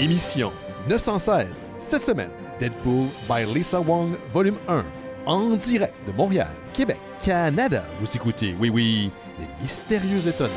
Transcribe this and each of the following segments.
Émission 916. Cette semaine, Deadpool by Lisa Wong, volume 1. En direct de Montréal, Québec, Canada. Vous écoutez, oui, les mystérieux étonnants.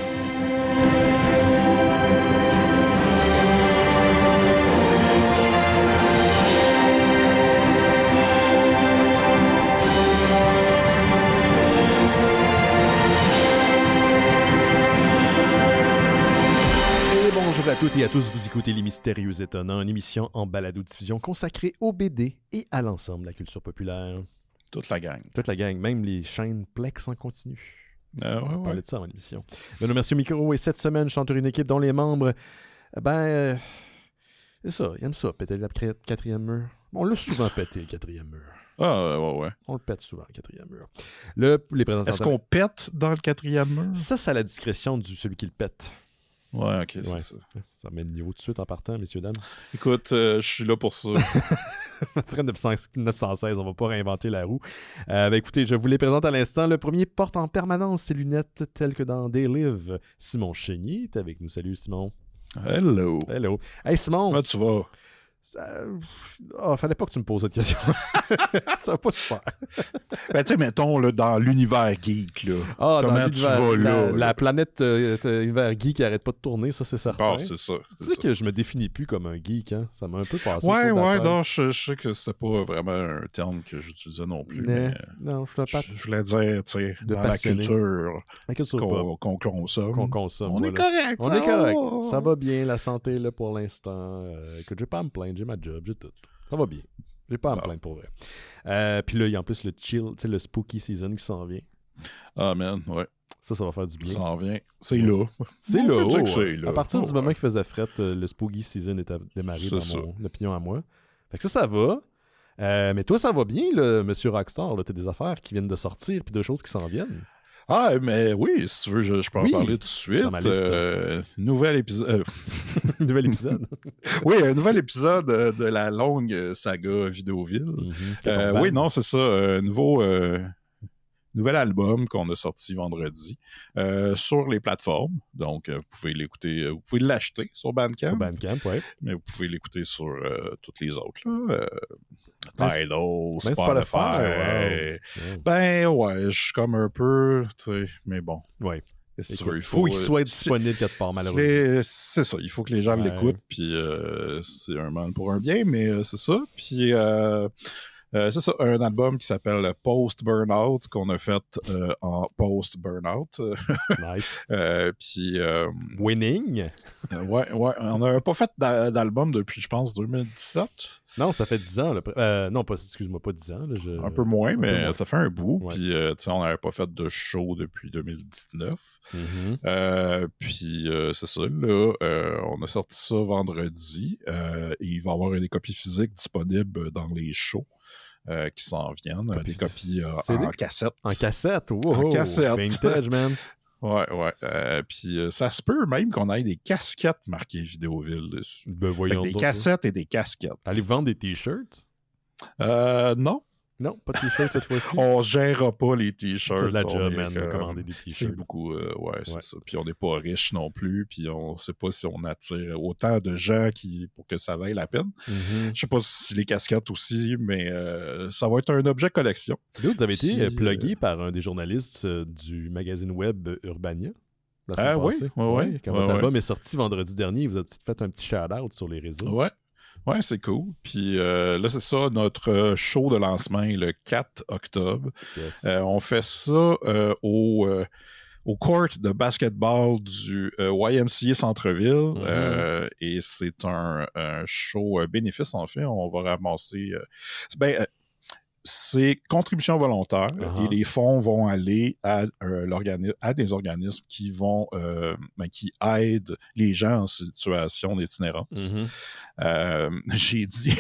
Bonjour à toutes et à tous, vous écoutez Les Mystérieux Étonnants, une émission en balado-diffusion consacrée aux BD et à l'ensemble de la culture populaire. Toute la gang. Toute la gang, même les chaînes Plex en continu. On Ouais. parlait de ça avant l'émission. Benoît Mercier au micro et cette semaine, je chante une équipe dont les membres, c'est ça, ils aiment ça, péter le quatrième mur. On l'a souvent pété, le quatrième mur. Ouais. On le pète souvent, le quatrième mur. Les présentateurs... Est-ce qu'on pète dans le quatrième mur? Ça, c'est à la discrétion de celui qui le pète. Ouais, ok, c'est ça. Ça met le niveau tout de suite en partant, messieurs, dames. Écoute, je suis là pour ça. Après 916, on va pas réinventer la roue. Écoutez, je vous les présente à l'instant. Le premier porte en permanence ses lunettes telles que dans They Live. Simon Chénier est avec nous. Salut, Simon. Hello. Hey, Simon. Comment tu vas? Fallait pas que tu me poses cette question. Ça va pas super. Ben, tu sais, mettons, là, dans l'univers geek, là. Comment tu vas, là? La planète univers geek qui arrête pas de tourner, ça, c'est certain. C'est ça. Tu sais que je me définis plus comme un geek, hein? Ça m'a un peu passé. Ouais, non, je sais que c'était pas vraiment un terme que j'utilisais non plus. Non, je voulais dire, tu sais, dans passionné. la culture qu'on consomme. Qu'on consomme. On est correct. On est correct. Ça va bien, la santé, là, pour l'instant. Écoute, j'ai pas à me plaindre. J'ai ma job, j'ai tout. Ça va bien. J'ai pas à me plaindre pour vrai. Puis là, il y a en plus le chill, tu sais, le spooky season qui s'en vient. Ah, man, ouais. Ça va faire du bien. Ça s'en vient. C'est là. C'est là. C'est là. À partir du moment qu'il faisait fret, le spooky season est démarré dans mon opinion à moi. Fait que ça va. Mais toi, ça va bien, là, Monsieur Rockstar. T'as des affaires qui viennent de sortir puis des choses qui s'en viennent. Ah, mais oui, si tu veux, je peux en parler tout de suite. Nouvel épisode. Nouvel épisode. Oui, un nouvel épisode de la longue saga Vidéoville. Oui, non, c'est ça. Nouvel album qu'on a sorti vendredi sur les plateformes. Donc, vous pouvez l'écouter, vous pouvez l'acheter sur Bandcamp. Sur Bandcamp, oui. Mais vous pouvez l'écouter sur toutes les autres. Là. Tidal, Spotify. Wow. Ben ouais, je suis comme un peu, tu sais, mais bon. Ouais. Il faut qu'il soit disponible quelque part, malheureusement. C'est ça, il faut que les gens l'écoutent, puis c'est un mal pour un bien, mais c'est ça. Puis c'est ça, un album qui s'appelle Post Burnout, qu'on a fait en Post Burnout. Nice. Puis Winning. Ouais, on n'a pas fait d'album depuis, je pense, 2017. Non, ça fait 10 ans. Non, excuse-moi, pas 10 ans. Là, un peu moins, mais ça fait un bout. Ouais. Puis, tu sais, on n'avait pas fait de show depuis 2019. Puis, c'est ça, là, on a sorti ça vendredi. Et il va y avoir des copies physiques disponibles dans les shows qui s'en viennent. Des copies en cassette. En cassette? Wow! En cassette. Vintage, man. Ouais. Puis ça se peut même qu'on ait des casquettes marquées Vidéoville dessus. Ben voyons des cassettes et des casquettes. Allez-vous vendre des t-shirts? Non. Non, pas de t-shirts cette fois-ci. On gérera pas les t-shirts. C'est de la job, man, de commander des t-shirts. C'est beaucoup, c'est ça. Puis on n'est pas riche non plus, puis on sait pas si on attire autant de gens pour que ça vaille la peine. Je sais pas si les casquettes aussi, mais ça va être un objet collection. Vous avez été plugué par un des journalistes du magazine web Urbania. Oui. Quand votre album est sorti vendredi dernier, vous avez fait un petit shout-out sur les réseaux. Ouais, c'est cool. Puis là, c'est ça, notre show de lancement est le 4 octobre. Yes. On fait ça au court de basketball du YMCA Centre-Ville. Et c'est un show bénéfice, en fait. On va ramasser... c'est contribution volontaire et les fonds vont aller à des organismes qui vont qui aident les gens en situation d'itinérance. J'ai dit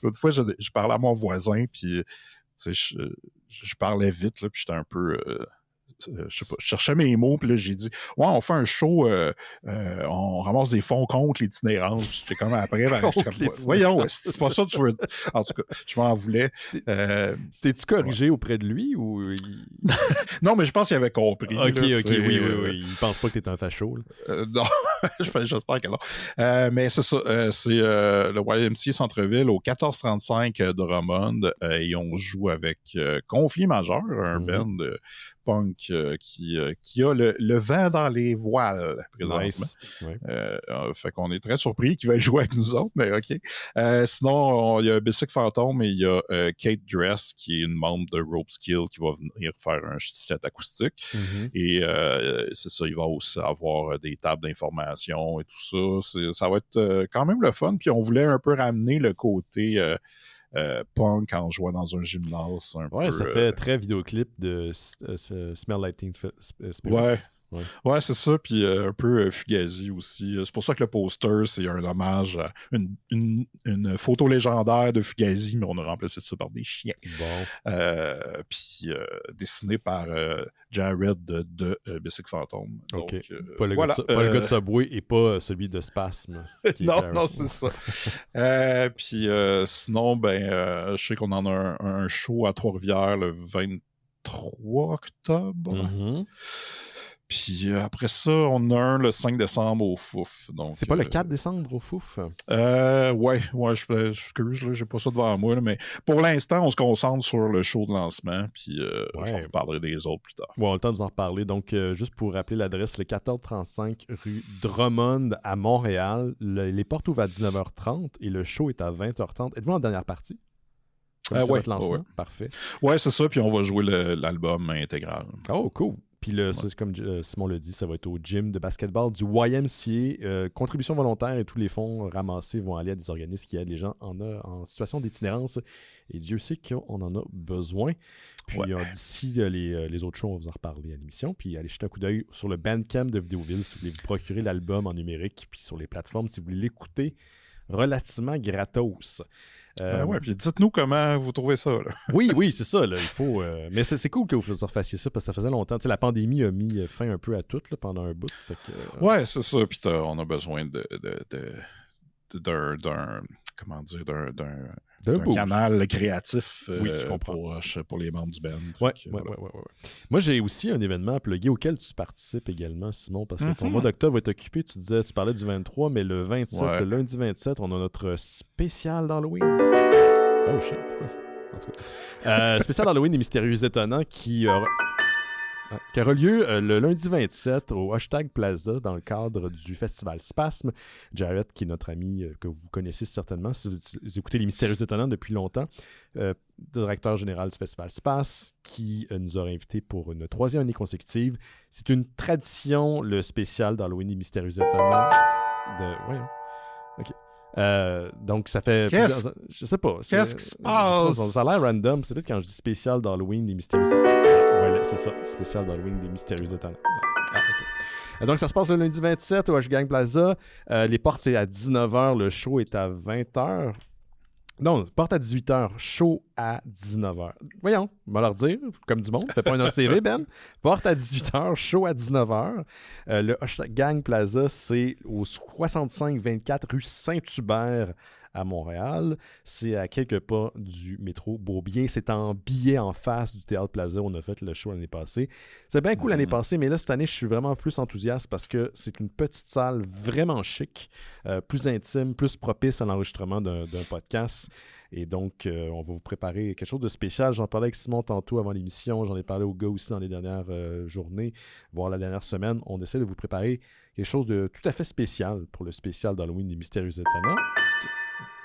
l'autre fois je parlais à mon voisin puis je parlais vite là, puis j'étais un peu je sais pas, je cherchais mes mots, puis là, j'ai dit, on fait un show, on ramasse des fonds contre l'itinérance, puis j'étais comme après, voyons, c'est pas ça que tu veux. En tout cas, je m'en voulais. T'es-tu corrigé auprès de lui, ou... Non, mais je pense qu'il avait compris. Oui, il pense pas que t'es un facho, là. Non, J'espère que non. Mais c'est ça. C'est le YMCA Centre-Ville au 1435 de Drummond. Et on joue avec Conflit Majeur, un band punk qui a le vent dans les voiles présentement. Nice. Ouais. Fait qu'on est très surpris qu'ils veulent jouer avec nous autres, mais OK. Sinon, il y a Basic Phantom et il y a Kate Dress, qui est une membre de Rope Skill, qui va venir faire un set acoustique. Et c'est ça, il va aussi avoir des tables d'information et tout ça. Ça va être quand même le fun. Puis on voulait un peu ramener le côté punk en jouant dans un gymnase. Ça fait très vidéoclip de Smell Like Teen Spirit. Ouais, c'est ça, puis un peu Fugazi aussi. C'est pour ça que le poster, c'est un hommage à une photo légendaire de Fugazi, mais on a remplacé ça par des chiens. Bon. Puis dessiné par Jared de Basic Phantom. OK. Donc, pas le gars de Subway et pas celui de Spasme. Non, c'est ça. Puis sinon, je sais qu'on en a un show à Trois-Rivières le 23 octobre. Puis après ça, on a un le 5 décembre au Fouf. Donc, c'est pas le 4 décembre au Fouf? Ouais, excuse, là, j'ai pas ça devant moi, là, mais pour l'instant, on se concentre sur le show de lancement, puis je vous reparlerai des autres plus tard. On a le temps de vous en reparler. Donc, juste pour rappeler l'adresse, le 1435 rue Drummond à Montréal. Les portes ouvrent à 19h30 et le show est à 20h30. Êtes-vous en dernière partie? Votre lancement? Ouais. Parfait. Ouais, c'est ça, puis on va jouer l'album intégral. Oh, cool. Puis là, c'est comme Simon l'a dit, ça va être au gym de basketball du YMCA. Contribution volontaire et tous les fonds ramassés vont aller à des organismes qui aident les gens en situation d'itinérance. Et Dieu sait qu'on en a besoin. Puis d'ici les autres shows, on va vous en reparler à l'émission. Puis allez jeter un coup d'œil sur le Bandcamp de Vidéoville si vous voulez vous procurer l'album en numérique. Puis sur les plateformes si vous voulez l'écouter relativement gratos. Puis dites-nous comment vous trouvez ça. Là. Oui, c'est ça. Là, il faut. Mais c'est cool que vous refassiez ça parce que ça faisait longtemps. La pandémie a mis fin un peu à tout là, pendant un bout. Fait que, ouais, c'est ça. Puis on a besoin d'un canal créatif pour les membres du band. Ouais. Moi, j'ai aussi un événement à plugger auquel tu participes également, Simon, parce que ton mois d'octobre va être occupé. Tu parlais du 23, mais le 27, le lundi 27, on a notre spécial d'Halloween. Oh shit, c'est quoi ça? En tout cas. Spécial d'Halloween des Mystérieux Étonnants qui aura lieu le lundi 27 au Hashtag Plaza dans le cadre du festival Spasme. Jared, qui est notre ami que vous connaissez certainement si vous écoutez les Mystérieux Étonnants depuis longtemps, directeur général du festival Spasme, qui nous aura invités pour une 3e année consécutive. C'est une tradition, le spécial d'Halloween des Mystérieux Étonnants. OK. Donc, ça fait... Je sais pas. Qu'est-ce qui se passe? Ça a l'air random. C'est peut-être quand je dis spécial d'Halloween des Mystérieux Étonnants. Ouais, c'est ça. Spécial d'Halloween des Mystérieux Étonnants. OK. Donc, ça se passe le lundi 27 au H-Gang Plaza. Les portes, c'est à 19h. Le show est à 20h. Non, porte à 18h, show à 19h. Voyons, on va leur dire, comme du monde, fais pas un ACV, Ben. Porte à 18h, show à 19h. Le Gang Plaza, c'est au 65-24 rue Saint-Hubert à Montréal. C'est à quelques pas du métro Beaubien. C'est en billet en face du Théâtre Plaza. On a fait le show l'année passée. C'est bien cool l'année passée, mais là, cette année, je suis vraiment plus enthousiaste parce que c'est une petite salle vraiment chic, plus intime, plus propice à l'enregistrement d'un podcast. Et donc, on va vous préparer quelque chose de spécial. J'en parlais avec Simon tantôt avant l'émission. J'en ai parlé au gars aussi dans les dernières journées, voire la dernière semaine. On essaie de vous préparer quelque chose de tout à fait spécial pour le spécial d'Halloween des Mystérieux Étonnants.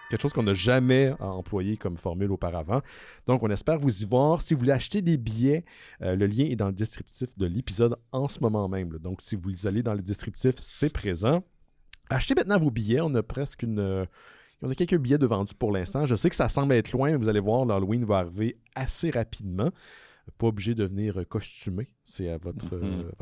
Quelque chose qu'on n'a jamais employé comme formule auparavant. Donc, on espère vous y voir. Si vous voulez acheter des billets, le lien est dans le descriptif de l'épisode en ce moment même. Là. Donc, si vous allez dans le descriptif, c'est présent. Achetez maintenant vos billets. On a presque on a quelques billets de vendus pour l'instant. Je sais que ça semble être loin, mais vous allez voir, l'Halloween va arriver assez rapidement. Pas obligé de venir costumé. C'est à votre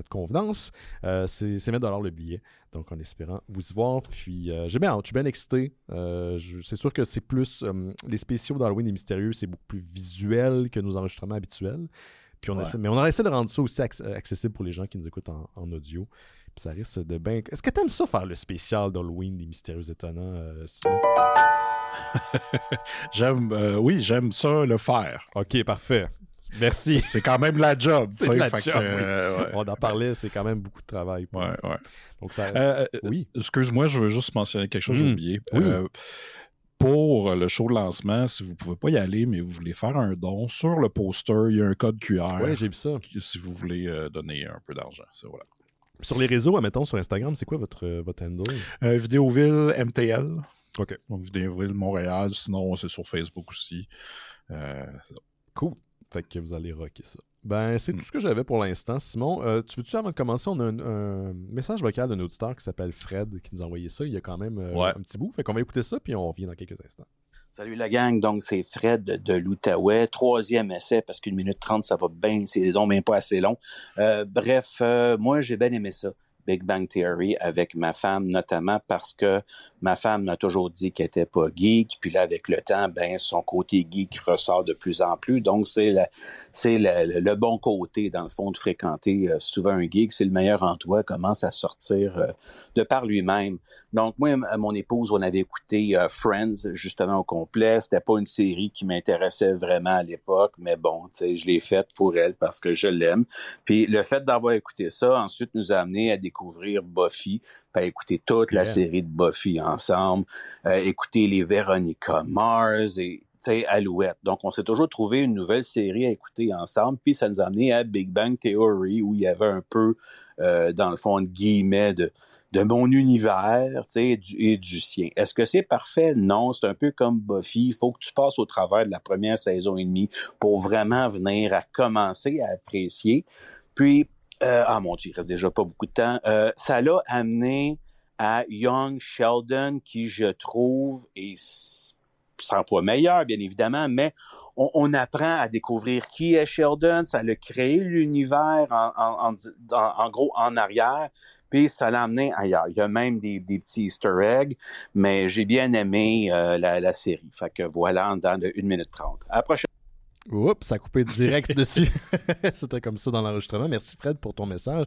convenance. C'est 20$ le billet. Donc, en espérant vous y voir. Puis, j'ai bien hâte. Je suis bien excité. C'est sûr que c'est plus... les spéciaux d'Halloween et Mystérieux, c'est beaucoup plus visuel que nos enregistrements habituels. Puis mais on a essayé de rendre ça aussi accessible pour les gens qui nous écoutent en audio. Puis ça risque de bien... Est-ce que t'aimes ça faire le spécial d'Halloween des Mystérieux Étonnants, Simon? Oui, j'aime ça le faire. OK, parfait. Merci. C'est quand même la job. C'est la job, ouais. On en parlait, c'est quand même beaucoup de travail. Ouais. Donc, ça oui. Excuse-moi, je veux juste mentionner quelque chose que j'ai oublié. Oui. Pour le show de lancement, si vous ne pouvez pas y aller, mais vous voulez faire un don, sur le poster, il y a un code QR. Oui, j'ai vu ça. Si vous voulez donner un peu d'argent. Voilà. Sur les réseaux, admettons, sur Instagram, c'est quoi votre handle? Vidéoville MTL. OK. Donc, Vidéoville Montréal. Sinon, c'est sur Facebook aussi. C'est ça. Cool. Fait que vous allez rocker ça. Ben, c'est tout ce que j'avais pour l'instant. Simon, tu veux-tu, avant de commencer, on a un message vocal d'un auditeur qui s'appelle Fred qui nous a envoyé ça. Il y a quand même un petit bout. Fait qu'on va écouter ça, puis on revient dans quelques instants. Salut la gang, donc c'est Fred de l'Outaouais, 3e essai, parce qu'1 minute 30, ça va bien, c'est donc même pas assez long. Bref, moi j'ai bien aimé ça, Big Bang Theory, avec ma femme notamment, parce que ma femme m'a toujours dit qu'elle était pas geek, puis là avec le temps, ben son côté geek ressort de plus en plus, donc c'est le bon côté dans le fond de fréquenter souvent un geek, c'est le meilleur en toi, commence à sortir de par lui-même. Donc moi, mon épouse, on avait écouté Friends justement au complet, c'était pas une série qui m'intéressait vraiment à l'époque, mais bon, tu sais, je l'ai faite pour elle parce que je l'aime. Puis le fait d'avoir écouté ça, ensuite nous a amené à découvrir Buffy, puis à écouter toute la série de Buffy ensemble, écouter les Veronica Mars et Alouette. Donc, on s'est toujours trouvé une nouvelle série à écouter ensemble, puis ça nous a amené à Big Bang Theory, où il y avait un peu, dans le fond, de guillemets, de mon univers, et du sien. Est-ce que c'est parfait? Non, c'est un peu comme Buffy. Il faut que tu passes au travers de la première saison et demie pour vraiment venir à commencer à apprécier. Puis, mon Dieu, il reste déjà pas beaucoup de temps. Ça l'a amené à Young Sheldon, qui, je trouve, est 100 fois meilleur, bien évidemment, mais on apprend à découvrir qui est Sheldon. Ça l'a créé l'univers, en gros, en arrière, puis ça l'a amené ailleurs. Il y a même des petits easter eggs, mais j'ai bien aimé la série. Fait que voilà, en dedans de 1 minute 30. À la prochaine. Oups, ça a coupé direct dessus. C'était comme ça dans l'enregistrement. Merci Fred pour ton message.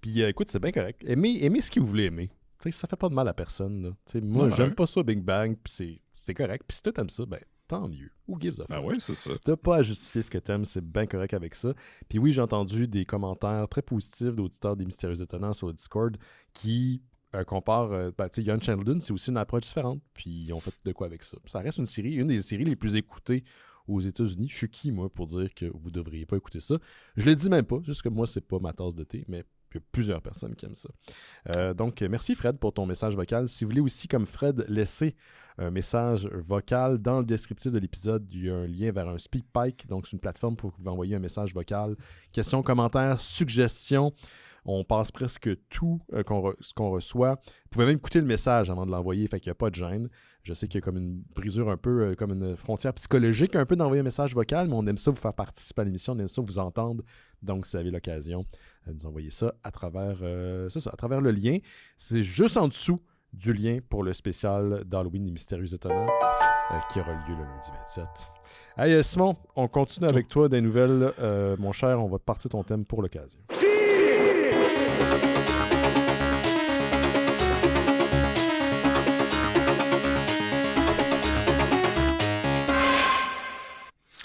Puis écoute, c'est bien correct. Aimez ce que vous voulez aimer. T'sais, ça fait pas de mal à personne. Là. Moi, j'aime pas ça Big Bang, puis c'est correct. Puis si toi t'aimes ça, ben tant mieux. Who gives a fuck? Ah ouais, c'est ça. T'as pas à justifier ce que t'aimes, c'est bien correct avec ça. Puis oui, j'ai entendu des commentaires très positifs d'auditeurs des Mystérieux Étonnants sur le Discord qui comparent... Young Sheldon, c'est aussi une approche différente. Puis ils ont fait de quoi avec ça. Ça reste une des séries les plus écoutées aux États-Unis. Je suis qui, moi, pour dire que vous devriez pas écouter ça? Je le dis même pas, juste que moi, c'est pas ma tasse de thé, mais il y a plusieurs personnes qui aiment ça. Donc, merci Fred pour ton message vocal. Si vous voulez aussi, comme Fred, laisser un message vocal dans le descriptif de l'épisode, il y a un lien vers un SpeakPipe, donc c'est une plateforme pour que vous pouvez envoyer un message vocal. Questions, commentaires, suggestions. On passe presque tout ce qu'on reçoit. Vous pouvez même écouter le message avant de l'envoyer, fait qu'il n'y a pas de gêne. Je sais qu'il y a comme une brisure un peu, comme une frontière psychologique un peu d'envoyer un message vocal, mais on aime ça vous faire participer à l'émission, on aime ça vous entendre. Donc, si vous avez l'occasion, nous envoyer ça à travers, à travers le lien. C'est juste en dessous du lien pour le spécial d'Halloween des Mystérieux Étonnants qui aura lieu le lundi 27. Hey, Simon, on continue avec toi des nouvelles. Mon cher, on va te partir ton thème pour l'occasion.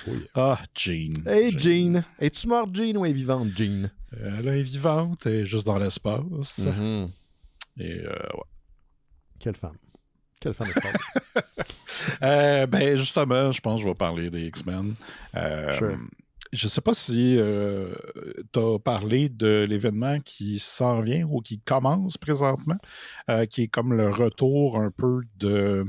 Oui. Ah, Jean. Hey, Jean. Es-tu morte, Jean, ou est vivante, Jean? Elle est vivante, elle est juste dans l'espace. Mm-hmm. Et ouais. Quelle femme. Quelle femme est ben, justement, je pense que je vais parler des X-Men. Sure. Je sais pas si tu as parlé de l'événement qui s'en vient ou qui commence présentement, qui est comme le retour un peu de...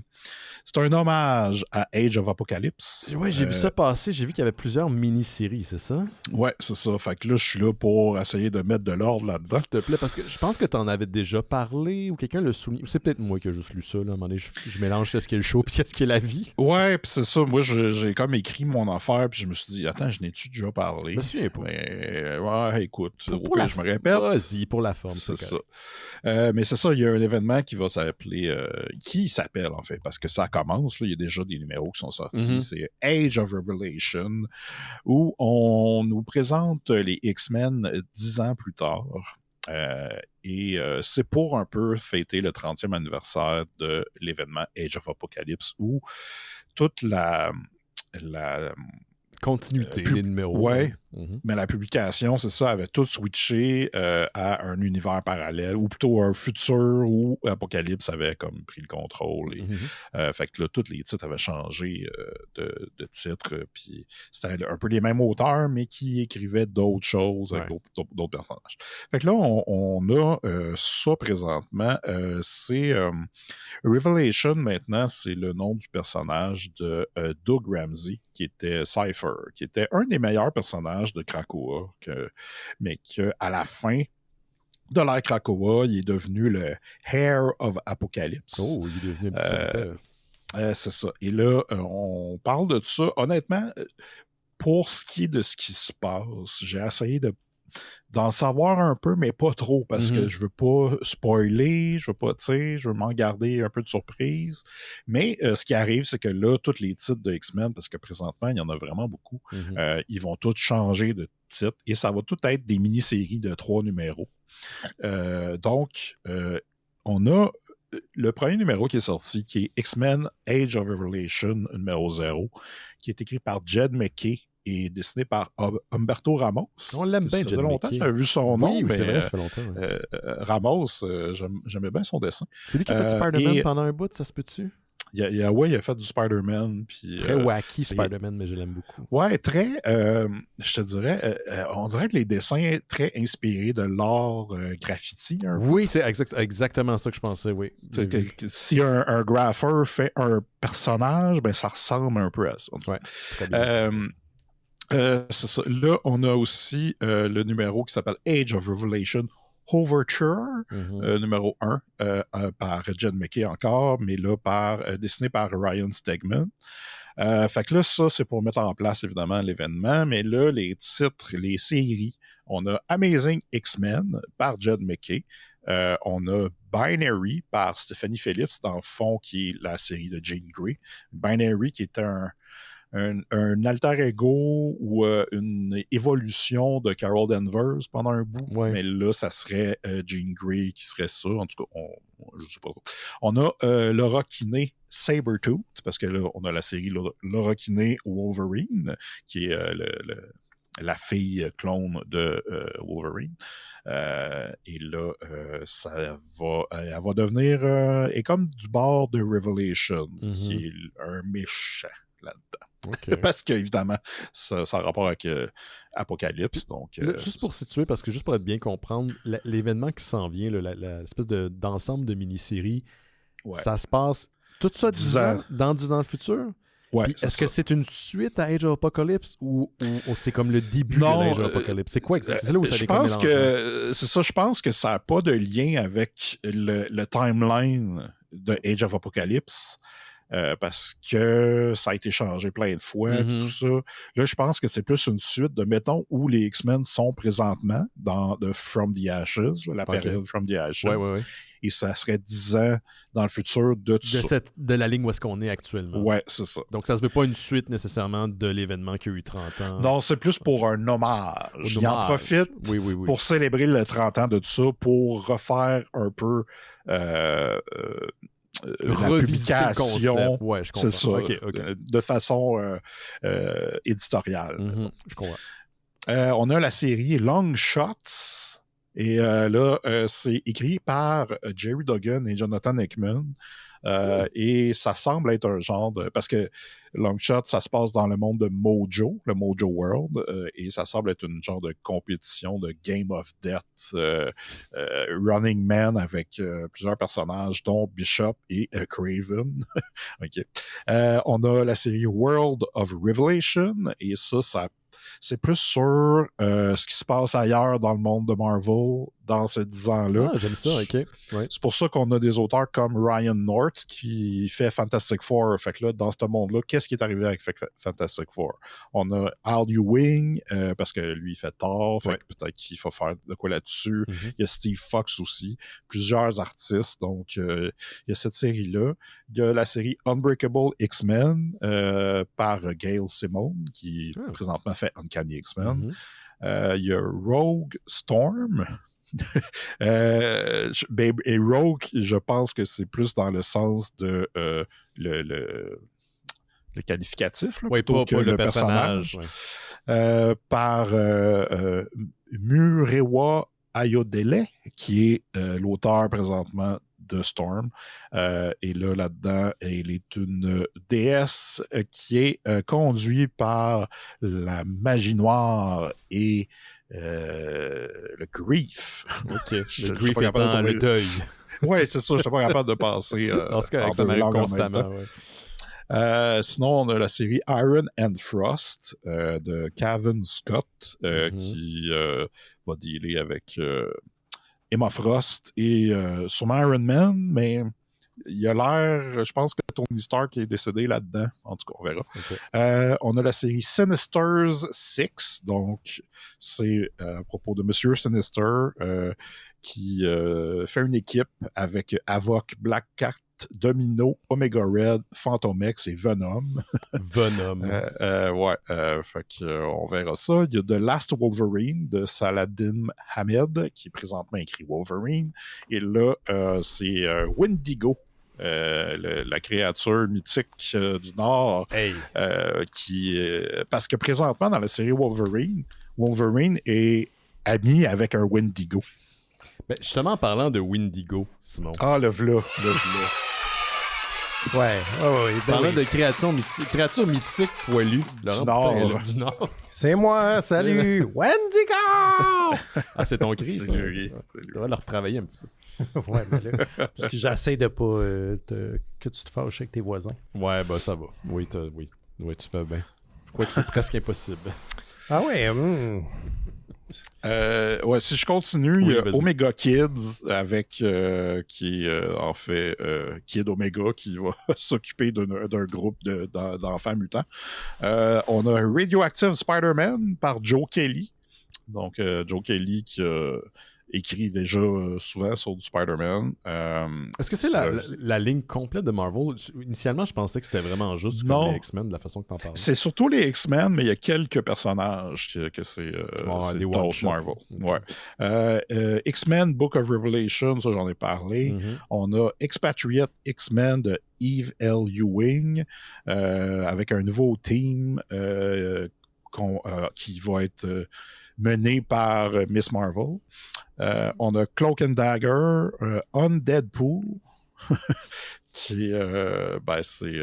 C'est un hommage à Age of Apocalypse. Oui, j'ai vu ça passer. J'ai vu qu'il y avait plusieurs mini-séries, c'est ça? Ouais, c'est ça. Fait que là, je suis là pour essayer de mettre de l'ordre là-dedans. S'il te plaît, parce que je pense que tu en avais déjà parlé ou quelqu'un l'a souligné. C'est peut-être moi qui ai juste lu ça. Là. À un moment donné, je mélange ce qui est le show et ce qui est la vie. Ouais, puis c'est ça. Moi, j'ai comme écrit mon affaire puis je me suis dit, attends, je n'ai-tu déjà parlé? Je me souviens pas. Mais, ouais, écoute, pour je me répète. Vas-y, pour la forme. C'est ça. Mais c'est ça, il y a un événement qui va s'appeler... qui s'appelle, en fait, parce que ça commence, là, il y a déjà des numéros qui sont sortis. Mm-hmm. C'est Age of Revelation, où on nous présente les X-Men 10 ans plus tard. Et c'est pour un peu fêter le 30e anniversaire de l'événement Age of Apocalypse, où toute la continuité des numéros. Ouais, mais la publication, c'est ça, avait tout switché à un univers parallèle, ou plutôt un futur où Apocalypse avait comme pris le contrôle. Et, fait que là, tous les titres avaient changé de titre, puis c'était un peu les mêmes auteurs, mais qui écrivaient d'autres choses avec d'autres personnages. Fait que là, on a ça présentement. C'est Revelation, maintenant, c'est le nom du personnage de Doug Ramsey, qui était Cypher, qui était un des meilleurs personnages de Krakoa, mais qu'à la fin de l'ère Krakoa, il est devenu le Heir of Apocalypse. Oh, il est devenu un petit serviteur. C'est ça. Et là, on parle de ça. Honnêtement, pour ce qui est de ce qui se passe, j'ai essayé d'en savoir un peu, mais pas trop, parce que je veux pas spoiler, je veux m'en garder un peu de surprise. Mais ce qui arrive, c'est que là, tous les titres de X-Men, parce que présentement, il y en a vraiment beaucoup, ils vont tous changer de titre, et ça va tout être des mini-séries de 3 numéros. Donc, on a le premier numéro qui est sorti, qui est X-Men Age of Revelation, numéro 0, qui est écrit par Jed McKay, et dessiné par Humberto Ramos. On l'aime bien, Jed McKay. Ça fait longtemps que j'avais vu son nom, oui, mais c'est vrai, ça fait longtemps. Ramos, j'aimais bien son dessin. C'est lui qui a fait Spider-Man pendant un bout, ça se fait-tu? Il a fait du Spider-Man. Puis, très wacky Spider-Man, mais je l'aime beaucoup. Ouais, très, je te dirais, on dirait que les dessins sont très inspirés de l'art graffiti. Oui, c'est exactement ça que je pensais, oui. Si un graffeur fait un personnage, ben ça ressemble un peu à ça. Ouais, très bien. C'est ça. Là, on a aussi le numéro qui s'appelle Age of Revelation Overture, numéro 1, par Jed McKay encore, mais là, dessiné par Ryan Stegman. Fait que là, ça, c'est pour mettre en place, évidemment, l'événement, mais là, les titres, les séries, on a Amazing X-Men par Jed McKay, on a Binary par Stephanie Phillips, dans le fond, qui est la série de Jean Grey. Binary, qui est un alter ego ou une évolution de Carol Danvers pendant un bout, mais là, ça serait Jean Grey qui serait ça. En tout cas, je sais pas. On a Laura Kinney, Sabretooth, parce que là, on a la série Laura Kinney Wolverine, qui est la fille clone de Wolverine. Et là, elle va devenir est comme du bord de Revelation, qui est un méchant là-dedans. Okay. Parce qu'évidemment, ça a rapport avec Apocalypse. Donc, là, juste pour situer, parce que juste pour être bien comprendre, l'événement qui s'en vient, l'espèce d'ensemble de mini-séries, ça se passe tout ça 10 ans dans le futur? Ouais, est-ce que c'est une suite à Age of Apocalypse ou c'est comme le début de Age of Apocalypse? C'est quoi exactement? C'est là où ça je pense que c'est ça. Je pense que ça n'a pas de lien avec le timeline de Age of Apocalypse. Parce que ça a été changé plein de fois, tout ça. Là, je pense que c'est plus une suite de, mettons, où les X-Men sont présentement dans From the Ashes, la période From the Ashes. Ouais. Et ça serait 10 ans dans le futur de tout ça. De la ligne où est-ce qu'on est actuellement. Ouais, c'est ça. Donc, ça se veut pas une suite nécessairement de l'événement qui a eu 30 ans. Non, c'est plus pour un hommage. Il en profite pour célébrer le 30 ans de tout ça, pour refaire un peu... la publication, ouais, je comprends. C'est ça, okay. De façon éditoriale. Je comprends. On a la série Long Shots, et là, c'est écrit par Jerry Duggan et Jonathan Hickman. Et ça semble être un genre de... Parce que Longshot, ça se passe dans le monde de Mojo, le Mojo World, et ça semble être une genre de compétition de Game of Death, Running Man avec plusieurs personnages, dont Bishop et Kraven. Okay. On a la série World of Revelation, et ça c'est plus sur ce qui se passe ailleurs dans le monde de Marvel dans ce 10 ans-là. Ah, j'aime ça, ok. Ouais. C'est pour ça qu'on a des auteurs comme Ryan North qui fait Fantastic Four. Fait que là, dans ce monde-là, qu'est-ce qui est arrivé avec Fantastic Four? On a Al Ewing, parce que lui, il fait Thor, fait que peut-être qu'il faut faire de quoi là-dessus. Il y a Steve Fox aussi, plusieurs artistes. Donc, il y a cette série-là. Il y a la série Unbreakable X-Men par Gail Simone, qui présentement fait Uncanny X-Men. Il y a Rogue Storm. Et Rogue, je pense que c'est plus dans le sens de le qualificatif, là, oui, plutôt que le personnage. Par Murewa Ayodele, qui est l'auteur présentement de Storm. Et là-dedans, elle est une déesse qui est conduite par la magie noire et le grief. OK. Le grief étant le deuil. Oui, c'est ça, je n'étais pas capable de passer dans ce cas, ça m'arrive constamment. Sinon, on a la série Iron and Frost de Cavan Scott qui va dealer avec Emma Frost et sûrement Iron Man, mais il a l'air, je pense que Tony Stark est décédé là-dedans. En tout cas, on verra. Okay. On a la série Sinisters 6, donc c'est à propos de Monsieur Sinister qui fait une équipe avec Havok, Black Cat, Domino, Omega Red, Phantom X et Venom. Venom. Fait que, on verra ça. Il y a The Last Wolverine de Saladin Hamed, qui est présentement écrit Wolverine. Et là, c'est Wendigo, la créature mythique du Nord, parce que présentement, dans la série Wolverine est ami avec un Wendigo. Ben, justement, en parlant de Wendigo, Simon. Ah, le v'là. Ouais. Parlant de créatures mythiques poilues. Du Nord. C'est moi, salut, Wendigo! Ah, c'est ton cri, ça. C'est lui. Tu devrais le retravailler un petit peu. Ouais, mais là, parce que j'essaie de pas que tu te fâches avec tes voisins. Ouais, bah ça va. Oui, tu fais bien. Je crois que c'est presque impossible. Ah ouais, si je continue, il y a Omega Kids avec qui en fait Kid Omega qui va s'occuper d'un groupe d'enfants mutants. On a Radioactive Spider-Man par Joe Kelly. Donc Joe Kelly qui écrit déjà souvent sur du Spider-Man. Est-ce que c'est la ligne complète de Marvel? Initialement, je pensais que c'était vraiment juste comme les X-Men, de la façon que tu en parlais. C'est surtout les X-Men, mais il y a quelques personnages que c'est d'autres Marvel. Okay. Ouais. X-Men Book of Revelation, ça j'en ai parlé. Mm-hmm. On a Expatriate X-Men de Eve L. Ewing avec un nouveau team qui va être mené par Miss Marvel. On a Cloak and Dagger, Undeadpool, qui c'est